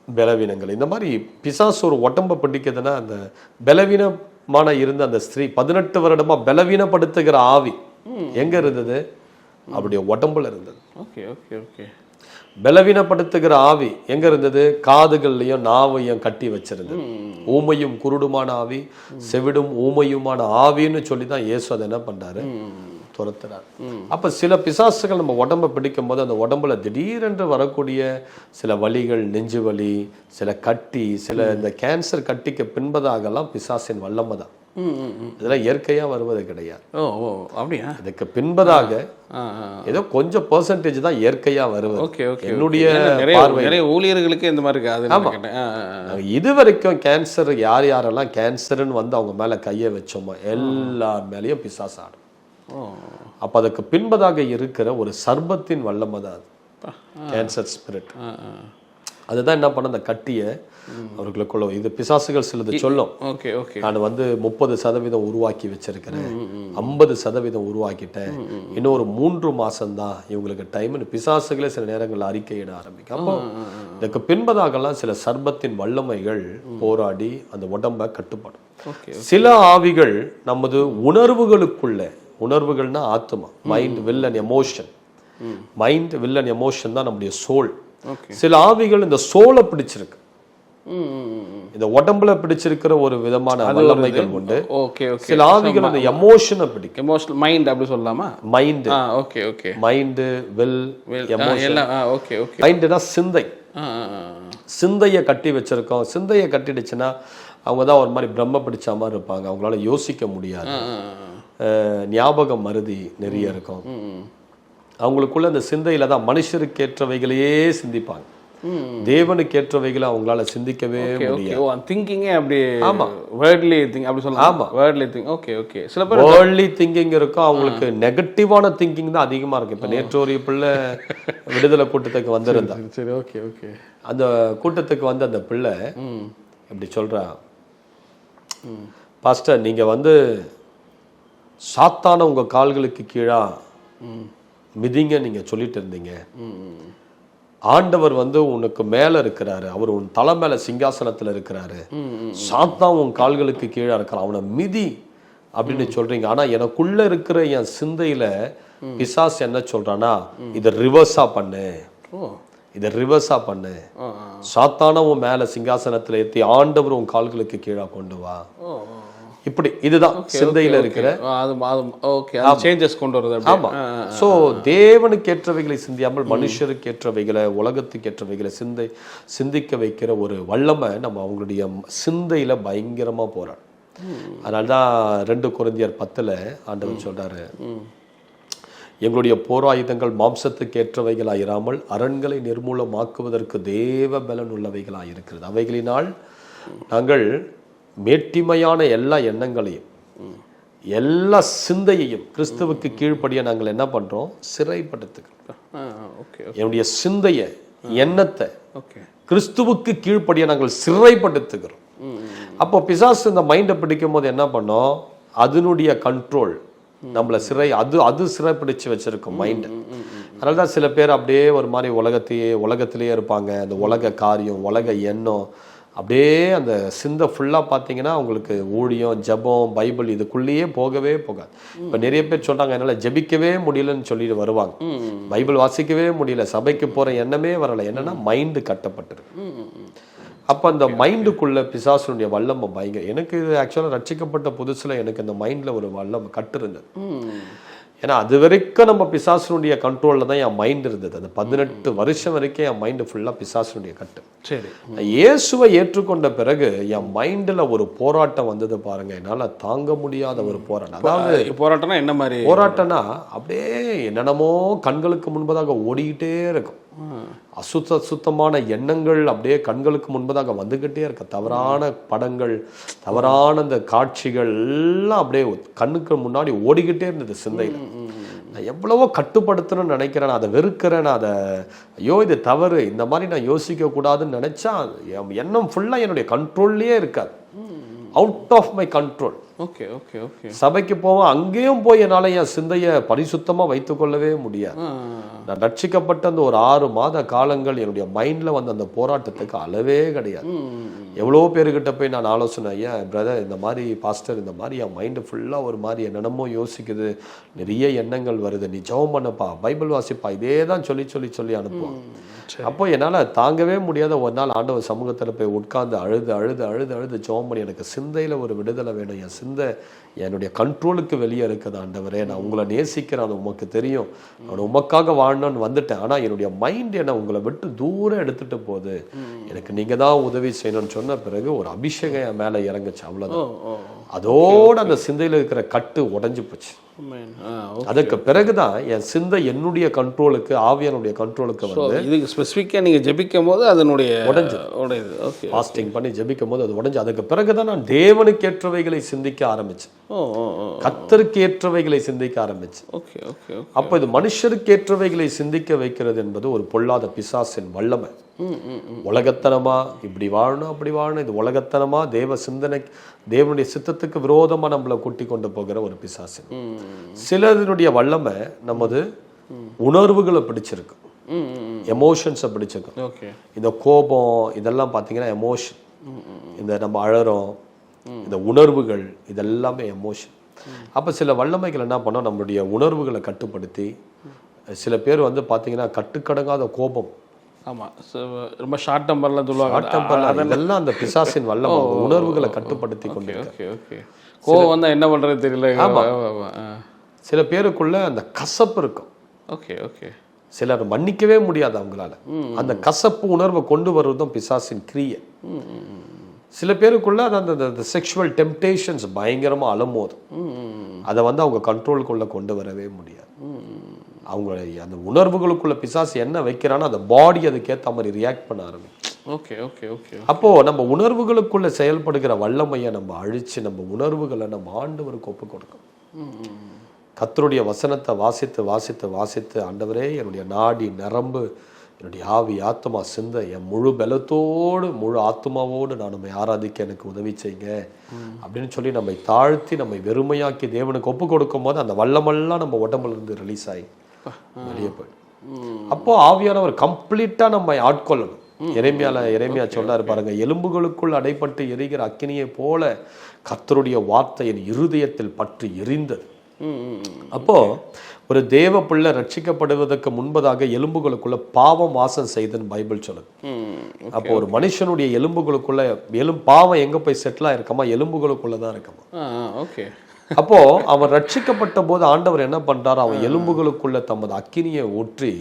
பலவீனங்கள். இந்த மாதிரி பிசாசு ஒரு உடம்பை பிடிக்குதுன்னா அந்த பலவீனமான இருந்த அந்த ஸ்திரீ 18 வருடமா பலவீனப்படுத்துகிற ஆவி எங்க இருந்தது? அப்படியே உடம்புல இருந்தது. Okay okay okay. பலவீனப்படுத்துகிற ஆவி எங்க இருந்தது? காதுகள்லையும் நாவையும் கட்டி வச்சிருந்தது. ஊமையும் குருடுமான ஆவி, செவிடும் ஊமையுமான ஆவின்னு சொல்லி தான் இயேசு அதை என்ன பண்றாரு, துரத்துறாரு. அப்ப சில பிசாசுகள் நம்ம உடம்பை பிடிக்கும் போது அந்த உடம்புல திடீரென்று வரக்கூடிய சில வலிகள், நெஞ்சு வலி, சில கட்டி, சில இந்த கேன்சர் கட்டிக்கு பின்பதாகலாம் பிசாசின் வல்லமை தான். இதெல்லாம் இயற்கையா வருவது கிடையாது. ஓ ஓ அப்படியா? இதுக்கு பின்பதாக ஏதோ கொஞ்சம் பெர்சன்டேஜ் தான் இயற்கையா வருவது. Okay okay. என்னுடைய நிறைய ஊழியர்களுக்கு இந்த மாதிரி இருக்கு. இது வரைக்கும் கேன்சர் யாரெல்லாம் கேன்சர்னு வந்து அவங்க மேல கையை வச்சோமோ எல்லார் மேலேயும் பிசாசு ஆடும். அப்ப அதுக்கு பின்பதாக இருக்கிற ஒரு சர்பத்தின் வல்லமை தான் அது, கேன்சர் ஸ்பிரிட். அதுதான் என்ன பண்ண அந்த கட்டியை அவர்களுக்குள்ள இது பிசாசுகள் சிலது சொல்லும். Okay okay. நான் வந்து 30% உருவாக்கி வச்சிருக்கிறேன், 50% உருவாக்கிட்டேன், இன்னொரு 3 மாசம்தான் இவங்களுக்கு டைம்னு பிசாசுகளே சில நேரங்களில் அறிக்கையிட ஆரம்பிக்கும். அப்போ இதுக்கு பின்பதாகலாம் சில சர்பத்தின் வல்லமைகள் போராடி அந்த உடம்பை கட்டுப்படும். சில ஆவிகள் நமது உணர்வுகள்னா ஆத்மா, mind, will and emotion. Mind, will and emotion தான் நம்முடைய சோல். சில ஆவிகள் இந்த சோலை பிடிச்சிருக்கு, இந்த உடம்புல பிடிச்சிருக்கிற ஒரு விதமான வல்லமைகள் உண்டு. சில ஆவிகள் இந்த எமோஷனை பிடிக்கும். எமோஷனல் மைண்ட் அப்படி சொல்லலாமா? Mind. Okay okay. Mind, will, emotion. Okay okay. மைண்ட்னா சிந்தை. சிந்தையை கட்டி வச்சிருக்கோம். சிந்தையை கட்டிடுச்சுன்னா அவங்க தான் ஒரு மாதிரி பிரம்ம பிடிச்ச மாதிரி இருப்பாங்க. அவங்களால யோசிக்க முடியாது. ஞாபகம் மருதி நிறைய இருக்கும். அவங்களுக்குள்ள அந்த சிந்தையில தான் மனுஷருக்கேற்றவைகளையே சிந்திப்பாங்க. தேவனுக்கேற்றவைகளை அவங்களால சிந்திக்கவே முடியாது. திங்கிங்கே அப்படி. ஆமா, வேர்ட்லி திங்க் அப்படி சொல்லலாம். ஆமா, வேர்ட்லி திங்க். Okay okay. சில பேர் வேர்ட்லி திங்கிங் இருக்கும், அவங்களுக்கு நெகட்டிவான திங்கிங் தான் அதிகமா இருக்கு. இப்ப நேற்று ஒரு பிள்ளை விடுதலை கூட்டத்துக்கு வந்திருந்தா. சரி ஓகே ஓகே. அந்த கூட்டத்துக்கு வந்து அந்த பிள்ளை இப்படி சொல்றா, பாஸ்டர் நீங்க வந்து சாத்தான உங்க கால்களுக்கு கீழா மிதிங்க நீங்க சொல்லிட்டு இருந்தீங்க. ஆண்டவர் வந்து உனக்கு மேல இருக்கிறாரு, அவர் உன் தலை மேல சிங்காசனத்துல இருக்கிறாரு, சாத்தான் உன் கால்களுக்கு கீழே இருக்கிறான், அவனை மிதி அப்படின்னு சொல்றீங்க. ஆனா எனக்குள்ள இருக்கிற என் சிந்தையில பிசாசு என்ன சொல்றானா, இதை ரிவர்ஸா பண்ணு, இதை ரிவர்ஸா பண்ணு, சாத்தான உன் மேல சிங்காசனத்துல ஏத்தி ஆண்டவர் உன் கால்களுக்கு கீழே கொண்டு வா. இப்படி இதுதான் சிந்தையில இருக்கிற சேஞ்சஸ் கொண்டு வருது. ஆமா. சோ தேவனுக்கு ஏற்றவைகளை சிந்தியாமல் மனுஷருக்கு ஏற்றவைகளை, உலகத்துக்கு ஏற்றவைகளை சிந்திக்க வைக்கிற ஒரு வல்லமை நம்ம அவங்களுடைய சிந்தையில பயங்கரமா போறாங்க. அதனால்தான் 2 கொரிந்தியர் 10 ஆண்டவர் சொல்றாரு, எங்களுடைய போராயுதங்கள் மாம்சத்துக்கு ஏற்றவைகளாயிராமல் அரண்களை நிர்மூலமாக்குவதற்கு தேவ பலன் உள்ளவைகளாக இருக்கிறது. அவைகளினால் நாங்கள் மேட்டிமையான எல்லா எண்ணங்களையும் எல்லா சிந்தையையும் கிறிஸ்துவுக்கு கீழ்ப்படிய நாங்கள் என்ன பண்றோம்? சிறைப்படுத்துகிறோம். என்னுடைய சிந்தையை, எண்ணத்தை கிறிஸ்துவுக்கு கீழ்ப்படிய நாங்கள் சிறைப்படுத்துகிறோம். அப்போ பிசாசு இந்த மைண்டை பிடிக்கும் போது என்ன பண்ணோம்? அதனுடைய கண்ட்ரோல் நம்மளை அது சிறைப்பிடிச்சு வச்சிருக்கும் மைண்ட். அதனால தான் சில பேர் அப்படியே ஒரு மாதிரி உலகத்திலேயே இருப்பாங்க. அந்த உலக காரியம், உலக எண்ணம், அப்படியே அந்த சிந்தை ஃபுல்லாக பார்த்தீங்கன்னா அவங்களுக்கு ஊழியம், ஜபம், பைபிள் இதுக்குள்ளேயே போகவே போகாது. இப்போ நிறைய பேர் சொல்கிறாங்க என்னால் ஜபிக்கவே முடியலன்னு சொல்லிட்டு வருவாங்க, பைபிள் வாசிக்கவே முடியல, சபைக்கு போகிற எண்ணமே வரலை. என்னன்னா மைண்டு கட்டப்பட்டிருக்கு. அப்போ அந்த மைண்டுக்குள்ள பிசாசுடைய வல்லமை பயங்கர. எனக்கு இது ஆக்சுவலாக ரட்சிக்கப்பட்ட புதுசில் எனக்கு அந்த மைண்டில் ஒரு வல்லமை கட்டு இருந்தது. ஏன்னா அது வரைக்கும் நம்ம பிசாசுடைய கண்ட்ரோலில் தான் என் மைண்ட் இருந்தது. அந்த 18 வருஷம் வரைக்கும் என் மைண்டு ஃபுல்லாக பிசாசுடைய கட்டு. சரி, இயேசுவை ஏற்றுக்கொண்ட பிறகு என் மைண்டில் ஒரு போராட்டம் வந்தது பாருங்க, என்னால் தாங்க முடியாத ஒரு போராட்டம். அதாவது போராட்டம்னா என்ன மாதிரி போராட்டம்னா அப்படியே என்னென்னமோ கண்களுக்கு முன்பதாக ஓடிக்கிட்டே இருக்கும். அசுத்தமான எண்ணங்கள் அப்படியே கண்களுக்கு முன்பதாக வந்துகிட்டே இருக்க, தவறான படங்கள், தவறான அந்த காட்சிகள் எல்லாம் அப்படியே கண்ணுக்கு முன்னாடி ஓடிக்கிட்டே இருந்தது சிந்தையில். நான் எவ்வளவோ கட்டுப்படுத்தணும்னு நினைக்கிறேன், அதை வெறுக்கிறேன், அதை ஐயோ இது தவறு, இந்த மாதிரி நான் யோசிக்க கூடாதுன்னு நினைச்சா எண்ணம் ஃபுல்லா என்னுடைய கண்ட்ரோல்லையே இருக்காது, out of my control. Okay okay okay. சபைக்கு போவேன், அங்கேயும் போய் என்னால் என் சிந்தையை பரிசுத்தமாக வைத்துக்கொள்ளவே முடியாது. நான் ரட்சிக்கப்பட்ட அந்த ஒரு 6 மாத காலங்கள் என்னுடைய மைண்டில் வந்த அந்த போராட்டத்துக்கு அளவே கிடையாது. எவ்வளோ பேருக்கிட்ட போய் நான் ஆலோசனை, ஐயா பிரதர் இந்த மாதிரி பாஸ்டர் இந்த மாதிரி என் மைண்டு ஃபுல்லாக ஒரு மாதிரி என்னென்னமோ யோசிக்குது, நிறைய எண்ணங்கள் வருது, நீ ஜெபம் பண்ணப்பா, பைபிள் வாசிப்பா, இதே தான் சொல்லி அனுப்புவான். அப்போ என்னால் தாங்கவே முடியாத ஒரு நாள் ஆண்டவர் சமூகத்தில் போய் உட்கார்ந்து அழுது ஜெபம் பண்ணி, எனக்கு சிந்தையில் ஒரு விடுதலை வேணும், என் சிந்தை என்னுடைய கண்ட்ரோலுக்கு வெளியே இருக்குது ஆண்டவரே, நான் உங்களை நேசிக்கிறேன், அது உமக்கு தெரியும், நான் உமக்காக வாழணும்னு வந்துட்டேன், ஆனால் என்னுடைய மைண்ட் என்னை உங்களை விட்டு தூரம் எடுத்துட்டு போகுது, எனக்கு நீங்கள் தான் உதவி செய்யணும்னு சொன்ன பிறகு ஒரு அபிஷேகம் என் மேலே இறங்குச்சு. அவ்வளோதான். அதோடு அந்த சிந்தையில் இருக்கிற கட்டு உடஞ்சி போச்சு. அதுக்கு பிறகுதான் என் சிந்தை என்னுடைய கண்ட்ரோலுக்கு, ஆவியானுடைய கண்ட்ரோலுக்கு வந்து. இதுக்கு ஸ்பெசிஃபிக்காக நீங்கள் ஜெபிக்கும் போது அதனுடைய உடைஞ்சு ஃபாஸ்டிங் பண்ணி ஜெபிக்கும் போது அது உடைஞ்சு. அதுக்கு பிறகுதான் நான் தேவனுக்கு ஏற்றவைகளை சிந்திக்க ஆரம்பிச்சேன், கர்த்தருக்கு ஏற்றவைகளை சிந்திக்க ஆரம்பிச்சேன். அப்போ இது மனுஷருக்கு ஏற்றவைகளை சிந்திக்க வைக்கிறது என்பது ஒரு பொல்லாத பிசாசின் வல்லமை. உலகத்தனமா இப்படி வாழணும் அப்படி வாழணும், இது உலகத்தனமா தேவ சிந்தனை, தேவனுடைய சித்தத்துக்கு விரோதமா நம்மளை கூட்டி கொண்டு போகிற ஒரு பிசாசு. சிலருடைய வல்லமை நமது உணர்வுகளை பிடிச்சிருக்கு, எமோஷன்ஸை பிடிச்சிருக்கு. இந்த கோபம் இதெல்லாம் பார்த்தீங்கன்னா எமோஷன். இந்த நம்ம அழறோம், இந்த உணர்வுகள் இதெல்லாமே எமோஷன். அப்போ சில வல்லமைகள் என்ன பண்ணோம், நம்மளுடைய உணர்வுகளை கட்டுப்படுத்தி. சில பேர் வந்து பார்த்தீங்கன்னா கட்டுக்கடங்காத கோபம், ஆமாம், ரொம்ப ஷார்ட் டெம்பர்லாம் சொல்லுவாங்க, அதெல்லாம் அந்த பிசாசின் வல்லமை உணர்வுகளை கட்டுப்படுத்தி கொண்டு. கோபம் வந்தால் என்ன பண்ணுறது தெரியல. சில பேருக்குள்ள அந்த கசப்பு இருக்கும். சிலர் மன்னிக்கவே முடியாது அவங்களால. அந்த கசப்பு உணர்வை கொண்டு வருவதும் பிசாசின் கிரியை. சில பேருக்குள்ள அந்த செக்ஷுவல் டெம்டேஷன்ஸ் பயங்கரமா அலமோதும். அதை வந்து அவங்க கண்ட்ரோலுக்குள்ள கொண்டு வரவே முடியாது. அவங்க அந்த உணர்வுகளுக்குள்ள பிசாசு என்ன வைக்கிறானோ அந்த பாடி அதுக்கேற்ற மாதிரி ரியாக்ட் பண்ண ஆரம்பிக்கும். அப்போ நம்ம உணர்வுகளுக்குள்ள செயல்படுகிற வல்லமையை நம்ம அழிச்சு நம்ம உணர்வுகளை நம்ம ஆண்டவருக்கு ஒப்பு கொடுக்கணும். கர்த்தருடைய வசனத்தை வாசித்து வாசித்து வாசித்து, ஆண்டவரே என்னுடைய நாடி நரம்பு, என்னுடைய ஆவி, ஆத்மா, சிந்தை, என் முழு பலத்தோடு முழு ஆத்மாவோடு நான் நம்மை ஆராதிக்க எனக்கு உதவி செய்யுங்க அப்படின்னு சொல்லி நம்மை தாழ்த்தி நம்மை வெறுமையாக்கி தேவனுக்கு ஒப்பு கொடுக்கும் போது அந்த வல்லமெல்லாம் நம்ம உடம்புல இருந்து ரிலீஸ் ஆகி வெளியே போயிடும். அப்போ ஆவியானவர் கம்ப்ளீட்டா நம்மை ஆட்கொள்ளணும். எரேமியா சொல்றாரு பாருங்க, எலும்புகளுக்குள் அடைப்பட்டு எரிகிற அக்கினியை போல கர்த்தருடைய வார்த்தை என் இருதயத்தில் பற்றி எரிந்தது. அப்போ ஒரு தேவ பிள்ளை ரட்சிக்கப்படுவதற்கு முன்பதாக எலும்புகளுக்குள்ள பாவம் வாசம் செய்துன்னு பைபிள் சொல்லுது. அப்போ ஒரு மனுஷனுடைய எலும்புகளுக்குள்ள பாவம் எங்க போய் செட்டில் ஆயிருக்கமா, எலும்புகளுக்குள்ளதான் இருக்கமா. அப்போ அவன் ரட்சிக்கப்பட்ட போது ஆண்டவர் என்ன பண்றாரு, அவன் எலும்புகளுக்குள்ள தமது அக்கினியை ஊற்றி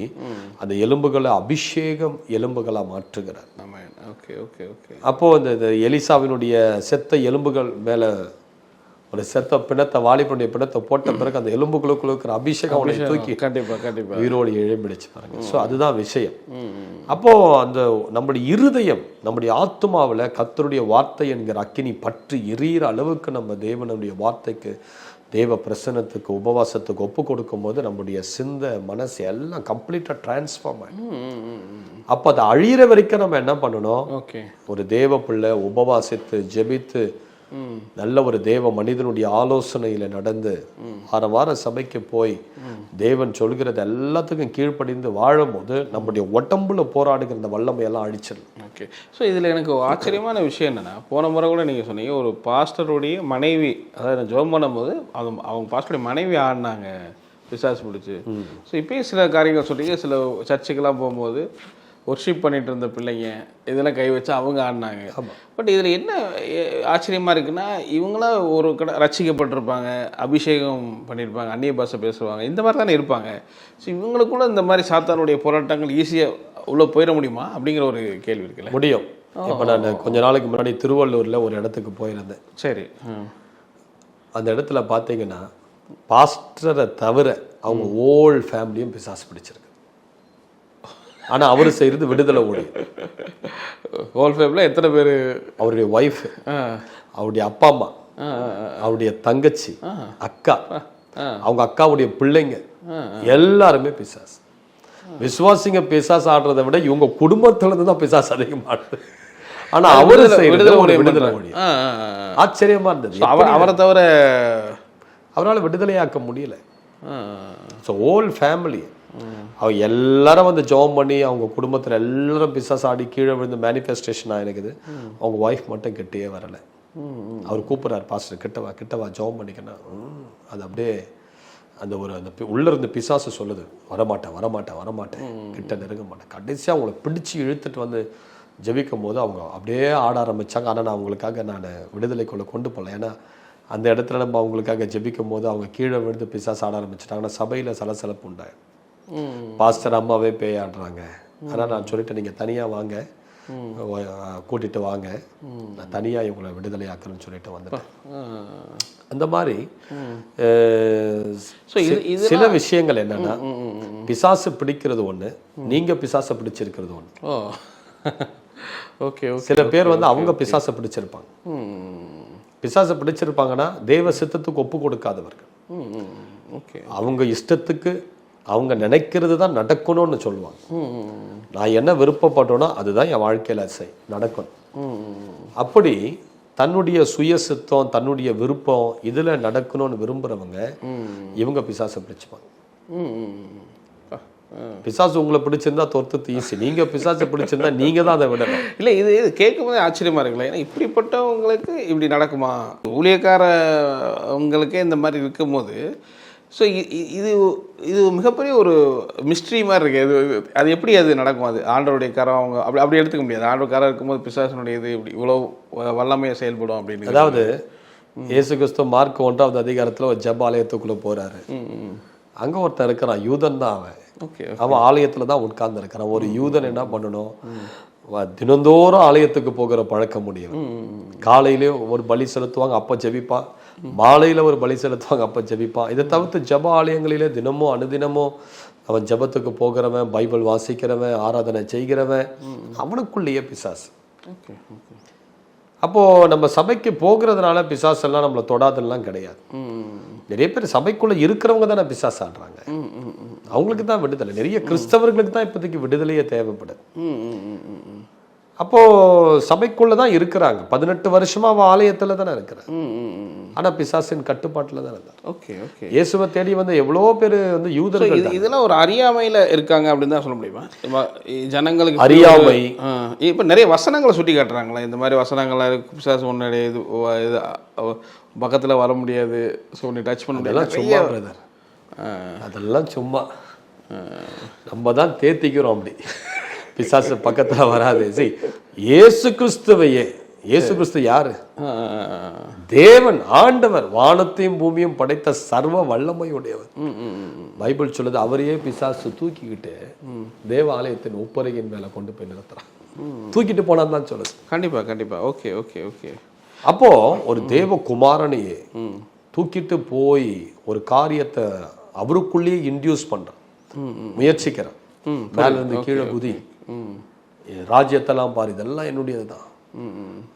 அந்த எலும்புகளை அபிஷேகம் எலும்புகளா மாற்றுகிறார். அப்போ இந்த எலிசாவினுடைய செத்த எலும்புகள் மேல ஒரு செத்த பிணத்தை, வாலிபனுடைய பிணத்தை போட்ட பிறகு அந்த எலும்புகளுக்குள்ள இருக்கிற அபிஷேகம் அவனை தூக்கி கண்டிப்பாக உயிரோடு எழும்பிடுச்சு பாருங்க. ஸோ அதுதான் விஷயம். அப்போ அந்த நம்முடைய இருதயம், நம்முடைய ஆத்மாவில் கர்த்தருடைய வார்த்தை என்கிற அக்கினி பற்றி எரியிற அளவுக்கு நம்ம தேவனுடைய வார்த்தைக்கு, தேவ பிரசன்னத்துக்கு, உபவாசத்துக்கு ஒப்பு கொடுக்கும் போது நம்முடைய சிந்தை, மனசு எல்லாம் கம்ப்ளீட்டாக டிரான்ஸ்ஃபார்ம் ஆகிடும். அப்போ அதை அழியிற வரைக்கும் நம்ம என்ன பண்ணணும்? ஒரு தேவ பிள்ளை உபவாசித்து ஜெபித்து நல்ல ஒரு தேவ மனிதனுடைய ஆலோசனையில நடந்து வாரம் சபைக்கு போய் தேவன் சொல்கிறது எல்லாத்துக்கும் கீழ்ப்படிந்து வாழும் போது நம்முடைய உடம்புல போராடுகிற இந்த வல்லமையெல்லாம் அழிச்சிடும். ஓகே. ஸோ இதில் எனக்கு ஆச்சரியமான விஷயம் என்னென்னா, போன முறை கூட நீங்கள் சொன்னீங்க ஒரு பாஸ்டருடைய மனைவி, அதாவது நான் ஜெபம் பண்ணும்போது அவங்க பாஸ்டருடைய மனைவி ஆடினாங்க பிசாசு பிடிச்சி. ஸோ இப்போயும் சில காரியங்கள் சொல்லிங்க, சில சர்ச்சுக்கெல்லாம் போகும்போது ஒர்ஷிப் பண்ணிட்டு இருந்த பிள்ளைங்க இதெல்லாம் கை வச்சு அவங்க ஆடினாங்க. பட் இதில் என்ன ஆச்சரியமாக இருக்குன்னா, இவங்களாம் ஒரு ரட்சிக்கப்பட்டிருப்பாங்க, அபிஷேகம் பண்ணியிருப்பாங்க, அந்நிய பாஷை பேசுவாங்க, இந்த மாதிரி தானே இருப்பாங்க. ஸோ இவங்களுக்குள்ள இந்த மாதிரி சாத்தானுடைய போராட்டங்கள் ஈஸியாக உள்ளே போயிட முடியுமா அப்படிங்கிற ஒரு கேள்வி இருக்குல்ல? முடியும். இப்போ நான் கொஞ்ச நாளைக்கு முன்னாடி திருவள்ளூரில் ஒரு இடத்துக்கு போயிருந்தேன். சரி. அந்த இடத்துல பார்த்தீங்கன்னா பாஸ்டரை தவிர அவங்க ஓல் ஃபேமிலியும் பிசாசு பிடிச்சிருக்கு. ஆனால் அவர் செய்கிறது விடுதலை ஊழியம். ஹோல் ஃபேமிலியில் எத்தனை பேர்? அவருடைய ஒய்ஃப், அவருடைய அப்பா அம்மா, அவருடைய தங்கச்சி, அக்கா, அவங்க அக்காவுடைய பிள்ளைங்க எல்லாருமே பிசாசு. விசுவாசிங்க பிசாசு ஆடுறதை விட இவங்க குடும்பத்துல இருந்து தான் பிசாசு அதிகமாடுது. ஆனா அவரு விடுதலை ஊழியம் ஆச்சரியமா இருந்தது. அவரை தவிர அவரால் விடுதலையாக்க முடியல. ஸோ ஹோல் ஃபேமிலி அவங்க எல்லாரும் வந்து ஜெபம் பண்ணி அவங்க குடும்பத்தில் எல்லாரும் பிசாசு ஆடி கீழே விழுந்து மேனிஃபெஸ்டேஷன் ஆகிருக்குது. அவங்க ஒய்ஃப் மட்டும் கிட்டே வரலை. அவர் கூப்பிட்றாரு, பாஸ்டர் கிட்டவா கிட்டவா ஜெபம் பண்ணிக்கணும். அது அப்படியே அந்த ஒரு அந்த உள்ள இருந்து பிசாசு சொல்லுது, வரமாட்டேன் வரமாட்டேன் வரமாட்டேன், கிட்ட நெருங்க மாட்டேன். கடைசியாக அவங்கள பிடிச்சி இழுத்துட்டு வந்து ஜெபிக்கும் போது அவங்க அப்படியே ஆட ஆரம்பித்தாங்க. ஆனால் நான் அவங்களுக்காக நான் விடுதலைக்குள்ளே கொண்டு போகல. ஏன்னா அந்த இடத்துல நம்ம அவங்களுக்காக ஜெபிக்கும் போது அவங்க கீழே விழுந்து பிசாசு ஆட ஆரம்பிச்சிட்டாங்கன்னா சபையில் சலசலப்பு உண்டாய். பாஸ்டர் அம்மாவே பேயாடுறாங்க. ஆனால் நான் சொல்லிட்டேன், நீங்கள் தனியாக வாங்க, கூட்டிகிட்டு வாங்க, நான் தனியாக இவங்களை விடுதலை ஆக்கணும்னு சொல்லிட்டு வந்துட்டேன். அந்த மாதிரி சில விஷயங்கள் என்னன்னா, பிசாசு பிடிக்கிறது ஒன்று, நீங்கள் பிசாசை பிடிச்சிருக்கிறது ஒன்று. ஓகே. சில பேர் வந்து அவங்க பிசாசை பிடிச்சிருப்பாங்க. பிசாசை பிடிச்சிருப்பாங்கன்னா தேவ சித்தத்துக்கு ஒப்பு கொடுக்காதவர்கள். அவங்க இஷ்டத்துக்கு அவங்க நினைக்கிறது தான் நடக்கணும்னு சொல்லுவாங்க. நான் என்ன விருப்பப்பட்டோன்னா அதுதான் என் வாழ்க்கையில் நடக்கணும். அப்படி தன்னுடைய சுய சித்தம், தன்னுடைய விருப்பம் இதில் நடக்கணும்னு விரும்புகிறவங்க இவங்க பிசாசை பிடிச்சுப்பாங்க. பிசாசு உங்களை பிடிச்சிருந்தா தோற்றது ஈஸி. நீங்கள் பிசாசை பிடிச்சிருந்தா நீங்கள் தான் அதை விடணும். இல்லை, இது கேட்கும் போதே ஆச்சரியமா இருக்குல்ல. ஏன்னா இப்படிப்பட்டவங்களுக்கு இப்படி நடக்குமா? ஊழியக்காரவங்களுக்கே இந்த மாதிரி இருக்கும்போது, ஸோ இது இது மிகப்பெரிய ஒரு மிஸ்ட்ரி மாதிரி இருக்குது. அது எப்படி அது நடக்கும்? அது ஆண்டவருடைய கரம் அவங்க அப்படி எடுத்துக்க முடியாது. ஆண்டவர் கரம் இருக்கும்போது பிசாசனுடைய இது இப்படி இவ்வளோ வல்லமையாக செயல்படும் அப்படின்னு. அதாவது இயேசு கிறிஸ்து மார்க் 1ஆவது அதிகாரத்தில் ஒரு ஜெப ஆலயத்துக்குள்ளே போகிறாரு. அங்கே ஒருத்தன் இருக்கிறான், யூதன் தான் அவன். அவன் ஆலயத்தில் தான் உட்கார்ந்து இருக்கிறான். ஒரு யூதன் என்ன பண்ணணும்? தினந்தோறும் ஆலயத்துக்கு போகிற பழக்கம் முடியும். காலையிலே ஒரு பலி செலுத்துவாங்க, அப்போ ஜெபிப்பான். மாலையில் ஒரு பலி செலுத்துவாங்க, அப்போ ஜெபிப்பான். இதை தவிர்த்து ஜெப ஆலயங்களிலே தினமும் அனுதினமும் அவன் ஜெபத்துக்கு போகிறவன், பைபிள் வாசிக்கிறவன், ஆராதனை செய்கிறவன், அவனுக்குள்ளேயே பிசாசு. அப்போ நம்ம சபைக்கு போகிறதுனால பிசாசு எல்லாம் நம்மளை தொடாதெல்லாம் கிடையாது. நிறைய பேர் சபைக்குள்ள இருக்கிறவங்க தானே பிசாசு ஆடுறாங்க. அவங்களுக்கு தான் விடுதலை. நிறைய கிறிஸ்தவர்களுக்கு தான் இப்போதைக்கு விடுதலையே தேவைப்படுது. அப்போ சபைக்குள்ள தான் இருக்கிறாங்க. 18 வருஷமா அவ ஆலயத்துல தானே இருக்கிறாங்க. ஆனா பிசாசின் கட்டுப்பாட்டுல தான் இருந்தார். ஓகே. இயேசுவை தேடி வந்து எவ்வளோ பேர் வந்து யூதர்கள். இதெல்லாம் ஒரு அறியாமையில இருக்காங்க அப்படின்னு தான் சொல்ல முடியுமா? ஜனங்களுக்கு அறியாமை. இப்போ நிறைய வசனங்களை சுட்டி காட்டுறாங்களா? இந்த மாதிரி வசனங்கள்லாம் இருக்கு, பிசாசு ஒன்று இது பக்கத்தில் வர முடியாது, ஸோ நீ டச் பண்ண முடியாது. சும்மா பிரதர், அதெல்லாம் சும்மா நம்ம தான் தேத்திக்கிறோம். அப்படி பிசாசு பக்கத்தில் வராது. சரி, இயேசு கிறிஸ்துவையே, இயேசு கிறிஸ்து யாரு? தேவன், ஆண்டவர், வானத்தையும் பூமியும் படைத்த சர்வ வல்லமையுடையவர். பைபிள் சொல்லுது, அவரையே பிசாசு தூக்கிக்கிட்டு தேவ ஆலயத்தின் உப்பரையின் மேல கொண்டு போய் நிறுத்துறான். தூக்கிட்டு போனான்னு தான் சொல்லுது. கண்டிப்பா. ஓகே. அப்போ ஒரு தேவ குமாரனையே தூக்கிட்டு போய் ஒரு காரியத்தை அவருக்குள்ளேயே இன்டியூஸ் பண்றான், முயற்சிக்கிறான். மேல இருந்து கீழே குதி, ராஜ்யத்தெல்லாம் பாரு, இதெல்லாம் என்னுடையதுதான்.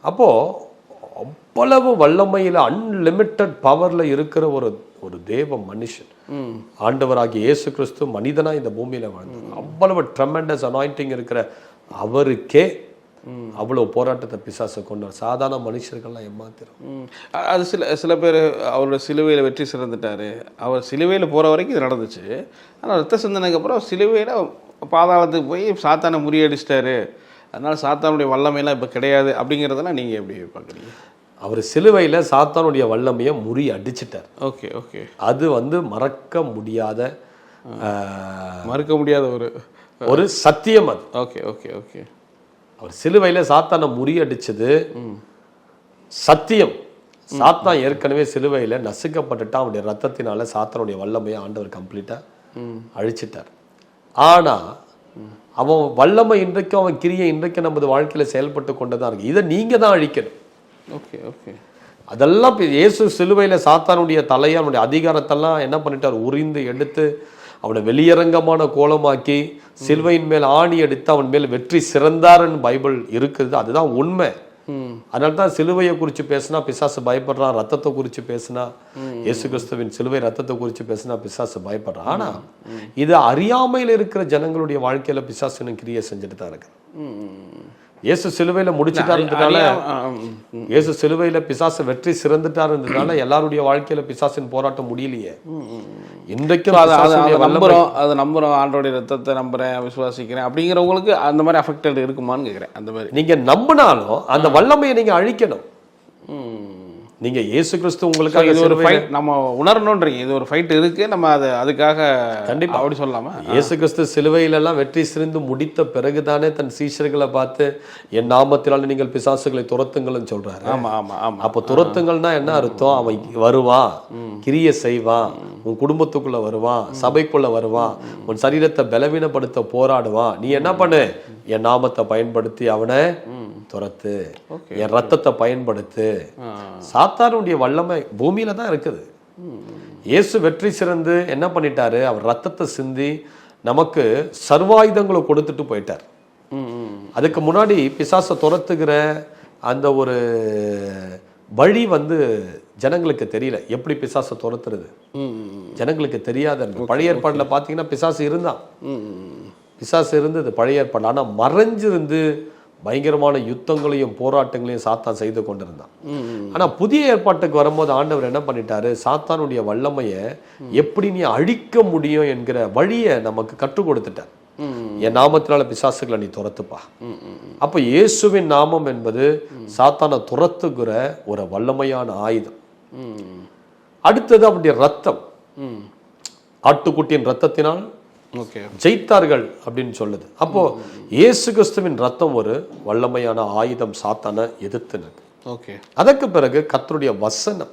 அப்போ அவ்வளவு வல்லமையில அன்லிமிட்டட் பவர்ல இருக்கிற ஒரு தேவ மனுஷன், ஆண்டவராகிய இயேசு கிறிஸ்து மனிதனா இந்த பூமியில வாழ்ந்தார். அவ்வளவு ட்ரெமெண்டஸ் அனாயிண்டிங் இருக்கிற அவருக்கே அவ்வளவு போராட்டத்தை பிசாசை கொண்டார். சாதாரண மனுஷர்கள்லாம் ஏமாத்திரும். அது சில பேர் அவரோட சிலுவையில் வெற்றி சிறந்துட்டாரு, அவர் சிலுவையில் போகிற வரைக்கும் இது நடந்துச்சு. ஆனால் ரத்த சிந்தனைக்கு அப்புறம் சிலுவையில் பாதாளத்துக்கு போய் சாத்தானை முறியடிச்சிட்டாரு, அதனால சாத்தானுடைய வல்லமையெல்லாம் இப்போ கிடையாது அப்படிங்கிறதெல்லாம் நீங்கள் எப்படி பார்க்குறீங்க? அவர் சிலுவையில் சாத்தானுடைய வல்லமையை அடிச்சிட்டார். Okay okay. அது மறக்க முடியாத ஒரு சத்தியம் அது. Okay okay okay. அவர் சிலுவையில் சாத்தானை முறியடிச்சது சத்தியம். சாத்தான் ஏற்கனவே சிலுவையில் நசுக்கப்பட்டுட்டா, அவனுடைய ரத்தத்தினால சாத்தானுடைய வல்லமையை ஆண்டவர் கம்ப்ளீட்டா அழிச்சிட்டார். ஆனா அவன் வல்லமை இன்றைக்கும், அவன் கிரியை இன்றைக்கும் நமது வாழ்க்கையில செயல்பட்டு கொண்டுதான் இருக்கு. இதை நீங்க தான் அழிக்கணும். Okay okay. அதெல்லாம் இயேசு சிலுவையில சாத்தானுடைய தலையை, அவனுடைய அதிகாரத்தெல்லாம் என்ன பண்ணிட்டார், உரிந்து எடுத்து அவனை வெளியரங்கமான கோலமாக்கி சிலுவையின் மேல் ஆணி எடுத்து அவன் மேல் வெற்றி சிறந்தார்ன்னு பைபிள் இருக்குது. அதுதான் உண்மை. அதனால தான் சிலுவையை குறித்து பேசினா பிசாசு பயப்படுறான், ரத்தத்தை குறித்து பேசினா, இயேசு கிறிஸ்துவின் சிலுவை ரத்தத்தை குறித்து பேசினா பிசாசு பயப்படுறான். ஆனா இது அறியாமையில் இருக்கிற ஜனங்களுடைய வாழ்க்கையில பிசாசு கிரியை செஞ்சுட்டு தான் இருக்கு. இயேசு சிலுவையில முடிச்சுட்டாருன்றதுனால, இயேசு சிலுவையில பிசாசு வெற்றி சிறந்துட்டாருன்றதுனால எல்லாருடைய வாழ்க்கையில பிசாசின் போராட்டம் முடியலையே. இன்றைக்கும் அதை நம்புறோம், ஆண்டோடைய ரத்தத்தை நம்புறேன், விசுவாசிக்கிறேன் அப்படிங்கிறவங்களுக்கு அந்த மாதிரி அஃபெக்டட் இருக்குமான்னு கேட்குறேன். அந்த மாதிரி நீங்க நம்பினாலும் அந்த வல்லமையை நீங்க அழிக்கணும். நீங்க இயேசு கிறிஸ்து உங்களுக்கு இது ஒரு ஃபைட் நம்ம உணரணும்ன்றீங்க. இது ஒரு ஃபைட் இருக்கு, நம்ம அதுக்காக கண்டிப்பா அப்படி சொல்லலாமா? இயேசு கிறிஸ்து சிலுவையில எல்லாம் வெற்றி சிறந்து முடித்த பிறகுதானே தன் சீஷர்களை பார்த்து என் நாமத்தினால நீங்கள் பிசாசுகளை துரத்துங்கள்னு சொல்றாரு. ஆமா ஆமா ஆமா. அப்ப துரத்துங்கள்னா என்ன அர்த்தம்? அவன் வருவான், கிரியை செய்வான், உன் குடும்பத்துக்குள்ள வருவான், சபைக்குள்ள வருவான், உன் சரீரத்தை பலவீனப்படுத்த போராடுவான். நீ என்ன பண்ணு? என் நாமத்தை பயன்படுத்தி அவனை துரத்து, என் ரத்தத்தை பயன்படுத்து. சாத்தானுடைய வல்லமை பூமியில தான் இருக்குது. இயேசு வெற்றி சிறந்து என்ன பண்ணிட்டாரு? அவர் ரத்தத்தை சிந்தி நமக்கு சர்வாயுதங்களை கொடுத்துட்டு போயிட்டார். அதுக்கு முன்னாடி பிசாசை துரத்துகிற அந்த ஒரு வழி ஜனங்களுக்கு தெரியல. எப்படி பிசாசை துரத்துறது ஜனங்களுக்கு தெரியாத. பழைய ஏற்பாடுல பாத்தீங்கன்னா பிசாசு இருந்தான், பிசாசு இருந்தது பழைய ஏற்பாடு. ஆனா மறைஞ்சிருந்து பயங்கரமான யுத்தங்களையும் போராட்டங்களையும் சாத்தான் செய்து கொண்டிருந்தான். ஆனா புதிய ஏற்பாட்டுக்கு வரும்போது ஆண்டவர் என்ன பண்ணிட்டாரு? சாத்தானுடைய வல்லமையை எப்படி நீ அழிக்க முடியும் என்கிற வழியை நமக்கு கற்றுக் கொடுத்துட்டார். என் நாமத்தினால பிசாசுகளை நீ துரத்துப்பா. அப்ப இயேசுவின் நாமம் என்பது சாத்தானை துரத்துகிற ஒரு வல்லமையான ஆயுதம். அடுத்தது அவருடைய ரத்தம், ஆட்டுக்குட்டியின் ரத்தத்தினால் ஜெயித்தார்கள் அப்படின்னு சொல்லுது. அப்போ இயேசு கிறிஸ்துவின் ரத்தம் ஒரு வல்லமையான ஆயுதம் சாத்தானை எதிர்த்து நிற்கு. அதற்கு பிறகு கர்த்தருடைய வசனம்,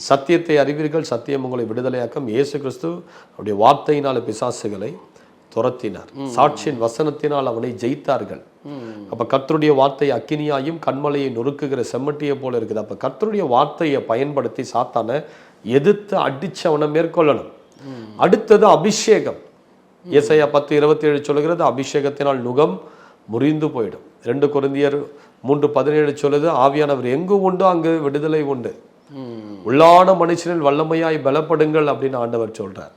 சத்தியத்தை அறிவீர்கள், சத்தியம் உங்களை விடுதலையாக்கும். இயேசு கிறிஸ்து அவருடைய வார்த்தையினால பிசாசுகளை துரத்தினார். சாட்சியின் வசனத்தினால் அவனை ஜெயித்தார்கள். அப்ப கர்த்தருடைய வார்த்தை அக்கினியாயும் கண்மலையை நொறுக்குகிற செம்மட்டியை போல இருக்குது. அப்ப கர்த்தருடைய வார்த்தையை பயன்படுத்தி சாத்தானை எதிர்த்து அடிச்சு அவனை மேற்கொள்ளணும். அடுத்தது அபிஷேகம். ஏசாயா 10:27 சொல்லுகிறது, அபிஷேகத்தினால் நுகம் முறிந்து போயிடும். 2 கொரிந்தியர் 3:17 சொல்லுது, ஆவியானவர் எங்கு உண்டோ அங்கு விடுதலை உண்டு. உள்ளான மனுஷனில் வல்லமையாய் பலப்படுங்கள் அப்படின்னு ஆண்டவர் சொல்றார்.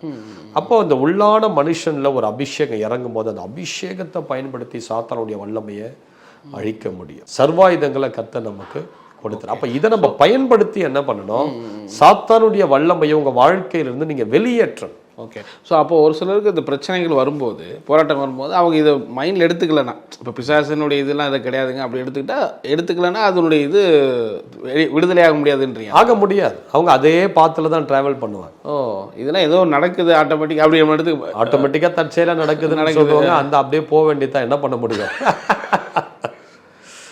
அப்போ அந்த உள்ளான மனுஷன்ல ஒரு அபிஷேகம் இறங்கும் போது அந்த அபிஷேகத்தை பயன்படுத்தி சாத்தானுடைய வல்லமையை அழிக்க முடியும். சர்வாயுதங்களை கர்த்தர் நமக்கு கொடுத்தார். அப்ப இதை நம்ம பயன்படுத்தி என்ன பண்ணணும்? சாத்தானுடைய வல்லமையை உங்க வாழ்க்கையிலிருந்து நீங்க வெளியேற்றணும். ஓகே. ஸோ அப்போ ஒரு சிலருக்கு இந்த பிரச்சனைகள் வரும்போது, போராட்டம் வரும்போது அவங்க இதை மைண்டில் எடுத்துக்கலன்னா, இப்போ பிசாசனுடைய இதெல்லாம் இதை கிடையாதுங்க அப்படி எடுத்துக்கலன்னா அதனுடைய இது விடுதலையாக முடியாதுன்றீங்க? ஆக முடியாது. அவங்க அதே பாத்துல தான் டிராவல் பண்ணுவாங்க. இதெல்லாம் ஏதோ நடக்குது ஆட்டோமேட்டிக், அப்படி நம்ம எடுத்து ஆட்டோமேட்டிக்காக தற்செயலாக நடக்குது, அந்த அப்படியே போக வேண்டியதான். என்ன பண்ண முடியும்?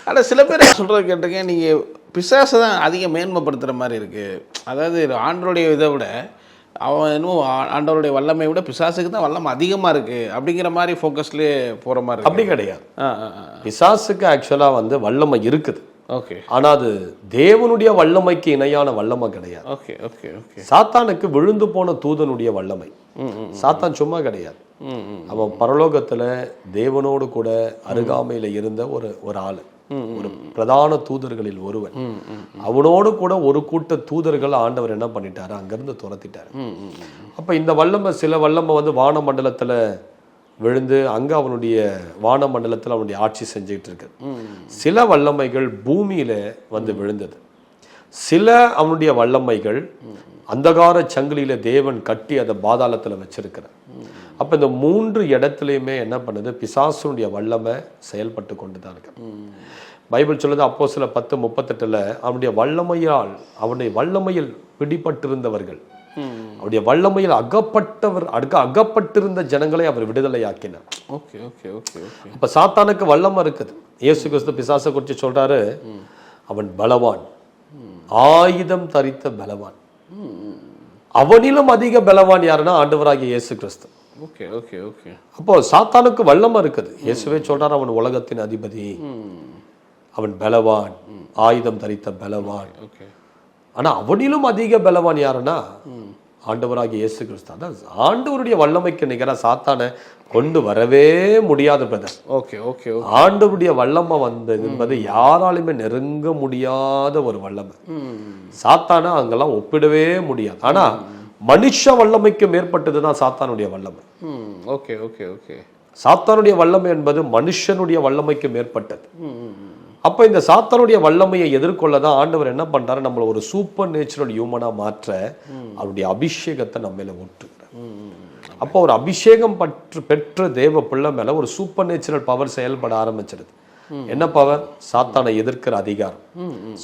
ஆனால் சில பேர் சொல்கிறது கேட்டிருக்கேன், நீங்கள் பிசாசை தான் அதிகம் மேன்மைப்படுத்துகிற மாதிரி இருக்குது. அதாவது ஆண்டோடைய இதை விட அவன் இன்னும் ஆண்டவருடைய வல்லமை விட பிசாசுக்கு தான் வல்லமை அதிகமாக இருக்குது அப்படிங்கிற மாதிரி ஃபோக்கஸ்லேயே போகிற மாதிரி. அப்படி கிடையாது. பிசாசுக்கு ஆக்சுவலாக வல்லமை இருக்குது. ஓகே ஆனா அது தேவனுடைய வல்லமைக்கு இணையான வல்லமை கிடையாது. ஓகே ஓகே ஓகே சாத்தானுக்கு விழுந்து போன தூதனுடைய வல்லமை. சாத்தான் சும்மா கிடையாது. அவன் பரலோகத்துல தேவனோடு கூட அருகாமையில இருந்த ஒரு ஆளு, ஒரு பிரதான தூதர்களில் ஒருவன். அவனோடு கூட ஒரு கூட்ட தூதர்கள் ஆண்டவர் என்ன பண்ணிட்டாரு, அங்கிருந்து துரத்திட்டாரு. அப்ப இந்த வல்லமை, சில வல்லமை வந்து வான மண்டலத்துல விழுந்து அங்க அவனுடைய வான மண்டலத்துல அவனுடைய ஆட்சி செஞ்சுட்டு இருக்கு. சில வல்லமைகள் பூமியில வந்து விழுந்தது. சில அவனுடைய வல்லமைகள் அந்தகார சங்கிலியில தேவன் கட்டி அதை பாதாளத்துல வச்சிருக்கிறார். அப்ப இந்த 3 இடத்துலையுமே என்ன பண்ணுது, பிசாசுடைய வல்லமை செயல்பட்டு கொண்டுதான் இருக்கு. பைபிள் சொல்லுது அப்போஸ்தலர் 10:38 அவனுடைய வல்லமையில் பிடிபட்டிருந்தவர்கள், அவருடைய வல்லமையில் அகப்பட்டிருந்த ஜனங்களை அவர் விடுதலையாக்கினார். Okay okay okay okay. அப்ப சாத்தானுக்கு வல்லமை இருக்குது. இயேசு கிறிஸ்து பிசாசை குறித்து சொல்றாரு, அவன் பலவான், ஆயுதம் தரித்த பலவான். அவனிலும் அதிக பலவான் யாருன்னா ஆண்டவராகிய இயேசு கிறிஸ்து. Okay okay okay. அப்போ சாத்தானுக்கு வல்லமை இருக்குது. இயேசுவே சொல்றார், அவன் உலகத்தின் அதிபதி, அவன் பலவான், ஆயுதம் தரித்த பலவான். ஓகே. ஆனா அவனிலும் அதிக பலவான் யாருன்னா ஆண்டவராகிய இயேசு கிறிஸ்து. அதான் ஆண்டவருடைய வல்லமைக்கு நிகராக சாத்தானை கொண்டு வரவே முடியாது பிரதர். Okay okay. ஆண்டவருடைய வல்லமை வந்தது என்பது யாராலுமே நெருங்க முடியாத ஒரு வல்லமை. சாத்தானை அங்கெல்லாம் ஒப்பிடவே முடியாது. ஆனா மனுஷ வல்லமைக்கு மேற்பட்டதுதான் சாத்தானுடைய வல்லமை. Okay okay okay. சாத்தானுடைய வல்லமை என்பது மனுஷனுடைய வல்லமைக்கு மேற்பட்டது. அப்ப இந்த சாத்தானுடைய வல்லமையை எதிர்கொள்ளதான் ஆண்டவர் என்ன பண்றாரு, நம்மள ஒரு சூப்பர் நேச்சுரல் ஹியூமனா மாற்ற அவருடைய அபிஷேகத்தை நம்ம மேல ஊற்றுகிறார். அப்போ ஒரு அபிஷேகம் பெற்ற தேவ பிள்ளை மேல ஒரு சூப்பர் நேச்சுரல் பவர் செயல்பட ஆரம்பிச்சிருது. என்ன பவர்? சாத்தானை எதிர்க்கிற அதிகாரம்,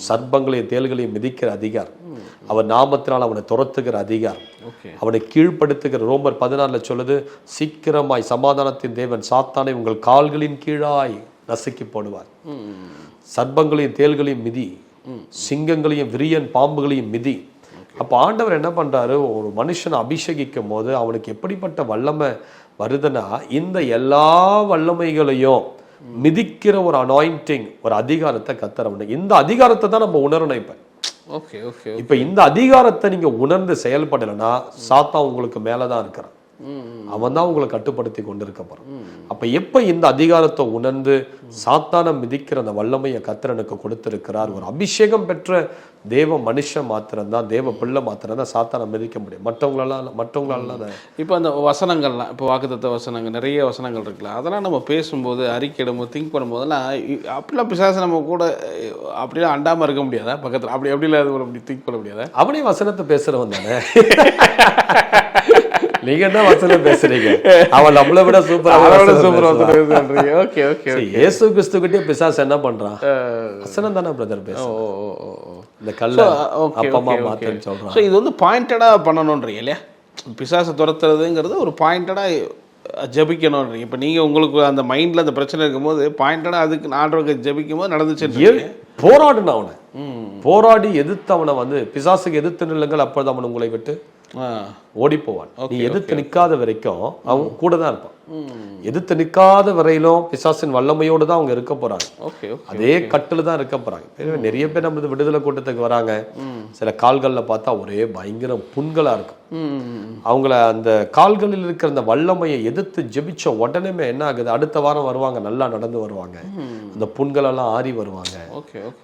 சர்ப்பங்களையும் தேள்களையும் மிதிக்கிற அதிகாரம், அவர் நாமத்தினால் அவனை துரத்துகிற அதிகாரம், அவனை கீழ்ப்படுத்துகிற. ரோமர் 14 சொல்லுது, சீக்கிரமாய் சமாதானத்தின் தேவன் சாத்தானை உங்கள் கால்களின் கீழாய் நசுக்கி போடுவார். சர்ப்பங்களையும் தேள்களையும் மிதி, சிங்கங்களையும் விரியன் பாம்புகளையும் மிதி. அப்ப ஆண்டவர் என்ன பண்றாரு, ஒரு மனுஷனை அபிஷேகிக்கும் போது அவனுக்கு எப்படிப்பட்ட வல்லமை வருதுன்னா, இந்த எல்லா வல்லமைகளையும் மிதிக்கிற ஒரு அனாயிண்டிங், ஒரு அதிகாரத்தை கத்தரவனுக்கு. இந்த அதிகாரத்தை தான் நம்ம உணரணும். இப்ப இந்த அதிகாரத்தை நீங்க உணர்ந்து செயல்படலைன்னா சாத்தான் உங்களுக்கு மேலதான் இருக்கிறான். அவன் தான் உங்களை கட்டுப்படுத்தி கொண்டிருக்க போறான். அப்ப எப்ப இந்த அதிகாரத்தை உணர்ந்து சாத்தான மிதிக்கிற அந்த வல்லமையை கர்த்தருக்கு கொடுத்திருக்கிறார். ஒரு அபிஷேகம் பெற்ற தேவ மனுஷன் மாத்திரம்தான், தேவ பிள்ளை மாத்திரம்தான் சாத்தான மிதிக்க முடியும். மற்றவங்களால இப்போ அந்த வசனங்கள்லாம், இப்போ வாக்குத்தத்த வசனங்கள், நிறைய வசனங்கள் இருக்குல்ல, அதெல்லாம் நம்ம பேசும்போது, அறிக்கையிடும்போது, திங்க் பண்ணும்போதெல்லாம் அப்படிலாம் பிசாசு நம்ம கூட அப்படிலாம் அண்டாம இருக்க முடியாதா? பக்கத்தில் அப்படிலாம் அப்படி திங்க் பண்ண முடியாதா? அவனே வசனத்தை பேசுறவன் தானே. நீங்க என்ன வசனம் பேசுறீங்க? அவன் நம்மளை விட சூப்பரா. Okay okay. இயேசு கிறிஸ்துகிட்டே பிசாசு என்ன பண்றான்? வசனம் தானே பிரதர் பேசுறான். இந்த கல்ல அப்பமா மாத்தன்னு சொல்றான். இது வந்து பாயிண்டடா பண்ணணும்ன்றீங்க இல்லையா? பிசாசை துரத்துறதுங்கிறது ஒரு பாயிண்டடா ஜபிக்கணும்ன்றீங்க. இப்போ நீங்க உங்களுக்கு அந்த மைண்ட்ல அந்த பிரச்சனை இருக்கும்போது பாயிண்டடா அதுக்கு ஆண்டவருக்கு ஜபிக்கும் போது நடந்துச்சு. போராடுன அவனை, போராடி எதிர்த்து அவனை வந்து பிசாசுக்கு எதிர்த்து நில்லுங்கள், அப்பொழுது அவன் உங்களை விட்டு ஓடி போவான். நீ எதிர்த்து நிற்காத வரைக்கும் அவன் கூட தான் இருப்பான். எதிர்த்து நிற்காத வரையிலும் பிசாசின் வல்லமையோடு தான் அவங்க இருக்க போறாங்க. அதே கட்டுல தான் இருக்க போறாங்க. நிறைய பேர் நம்ம விடுதலை கூட்டத்துக்கு வராங்க, சில கால்கள்ல பார்த்தா ஒரே பயங்கர புண்களா இருக்கும். அவங்கள அந்த கால்களில் இருக்கிற அந்த வல்லமையை எதிர்த்து ஜெபிச்ச உடனே என்ன ஆகுது, அடுத்த வாரம் வருவாங்க, நல்லா நடந்து வருவாங்க, அந்த புண்கள் எல்லாம் ஆறி வருவாங்க.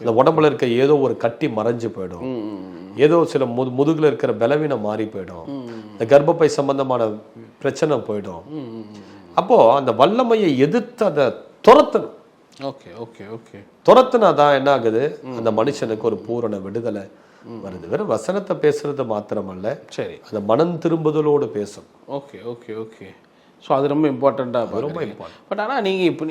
இந்த உடம்புல இருக்க ஏதோ ஒரு கட்டி மறைஞ்சு போயிடும், ஏதோ சில முதுகுல இருக்கிற பலவீனம் மாறி போயிடும், இந்த கர்ப்பப்பை சம்பந்தமான பிரச்சனை போயிடும். அப்போ அந்த வல்லமையை எதிர்த்து அதை துரத்தணும். துரத்துனாதான் என்ன ஆகுது, அந்த மனுஷனுக்கு ஒரு பூரண விடுதலை வருது. வெறும் வசனத்தை பேசுறது மாத்திரமல்ல, சரி, அந்த மனம் திரும்புதலோடு பேசும். ஸோ அது ரொம்ப இம்பார்ட்டண்ட்டாக, ரொம்ப இம்பார்ட்டன்ட். பட் ஆனால் நீங்கள் இப்போ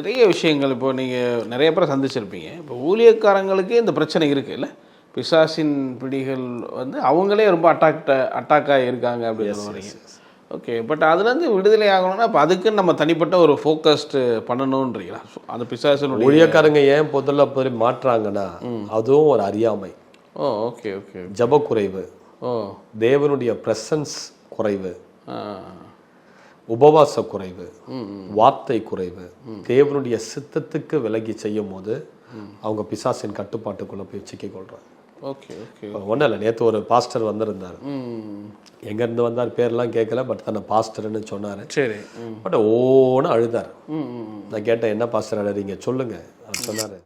நிறைய விஷயங்கள், இப்போ நீங்கள் நிறைய பேரை சந்திச்சிருப்பீங்க. இப்போ ஊழியக்காரங்களுக்கே இந்த பிரச்சனை இருக்குது இல்லை? பிசாசின் பிடிகள் வந்து அவங்களே ரொம்ப அட்டாக்காக இருக்காங்க அப்படின்னு சொல்கிறீங்க. ஓகே, பட் அதுலேருந்து விடுதலை ஆகணும்னா இப்போ அதுக்குன்னு நம்ம தனிப்பட்ட ஒரு ஃபோக்கஸ்டு பண்ணணுன்றீங்களா? அந்த பிசாசின் ஊழியக்காரங்க ஏன் பொதுல மாற்றாங்கன்னா அதுவும் ஒரு அறியாமை. Okay okay. ஜப குறைவு, தேவனுடைய பிரசன்ஸ் குறைவு, உபவாச குறைவு, வார்த்தை குறைவு, தேவனுடைய சித்தத்துக்கு விலகி செய்யும் போது அவங்க பிசாசின் கட்டுப்பாட்டுக்குள்ளே போய் சிக்கிக்கொள்கிறாங்க. Okay okay. ஒன்றும் இல்லை, நேற்று ஒரு பாஸ்டர் வந்திருந்தார். எங்கேருந்து வந்தார் பேர்லாம் கேட்கல, பட் தன்னை பாஸ்டர்னு சொன்னார். சரி. பட் ஓன்னு அழுதார். நான் கேட்டேன், என்ன பாஸ்டர் அழுறீங்க சொல்லுங்க. அவர் சொன்னார்,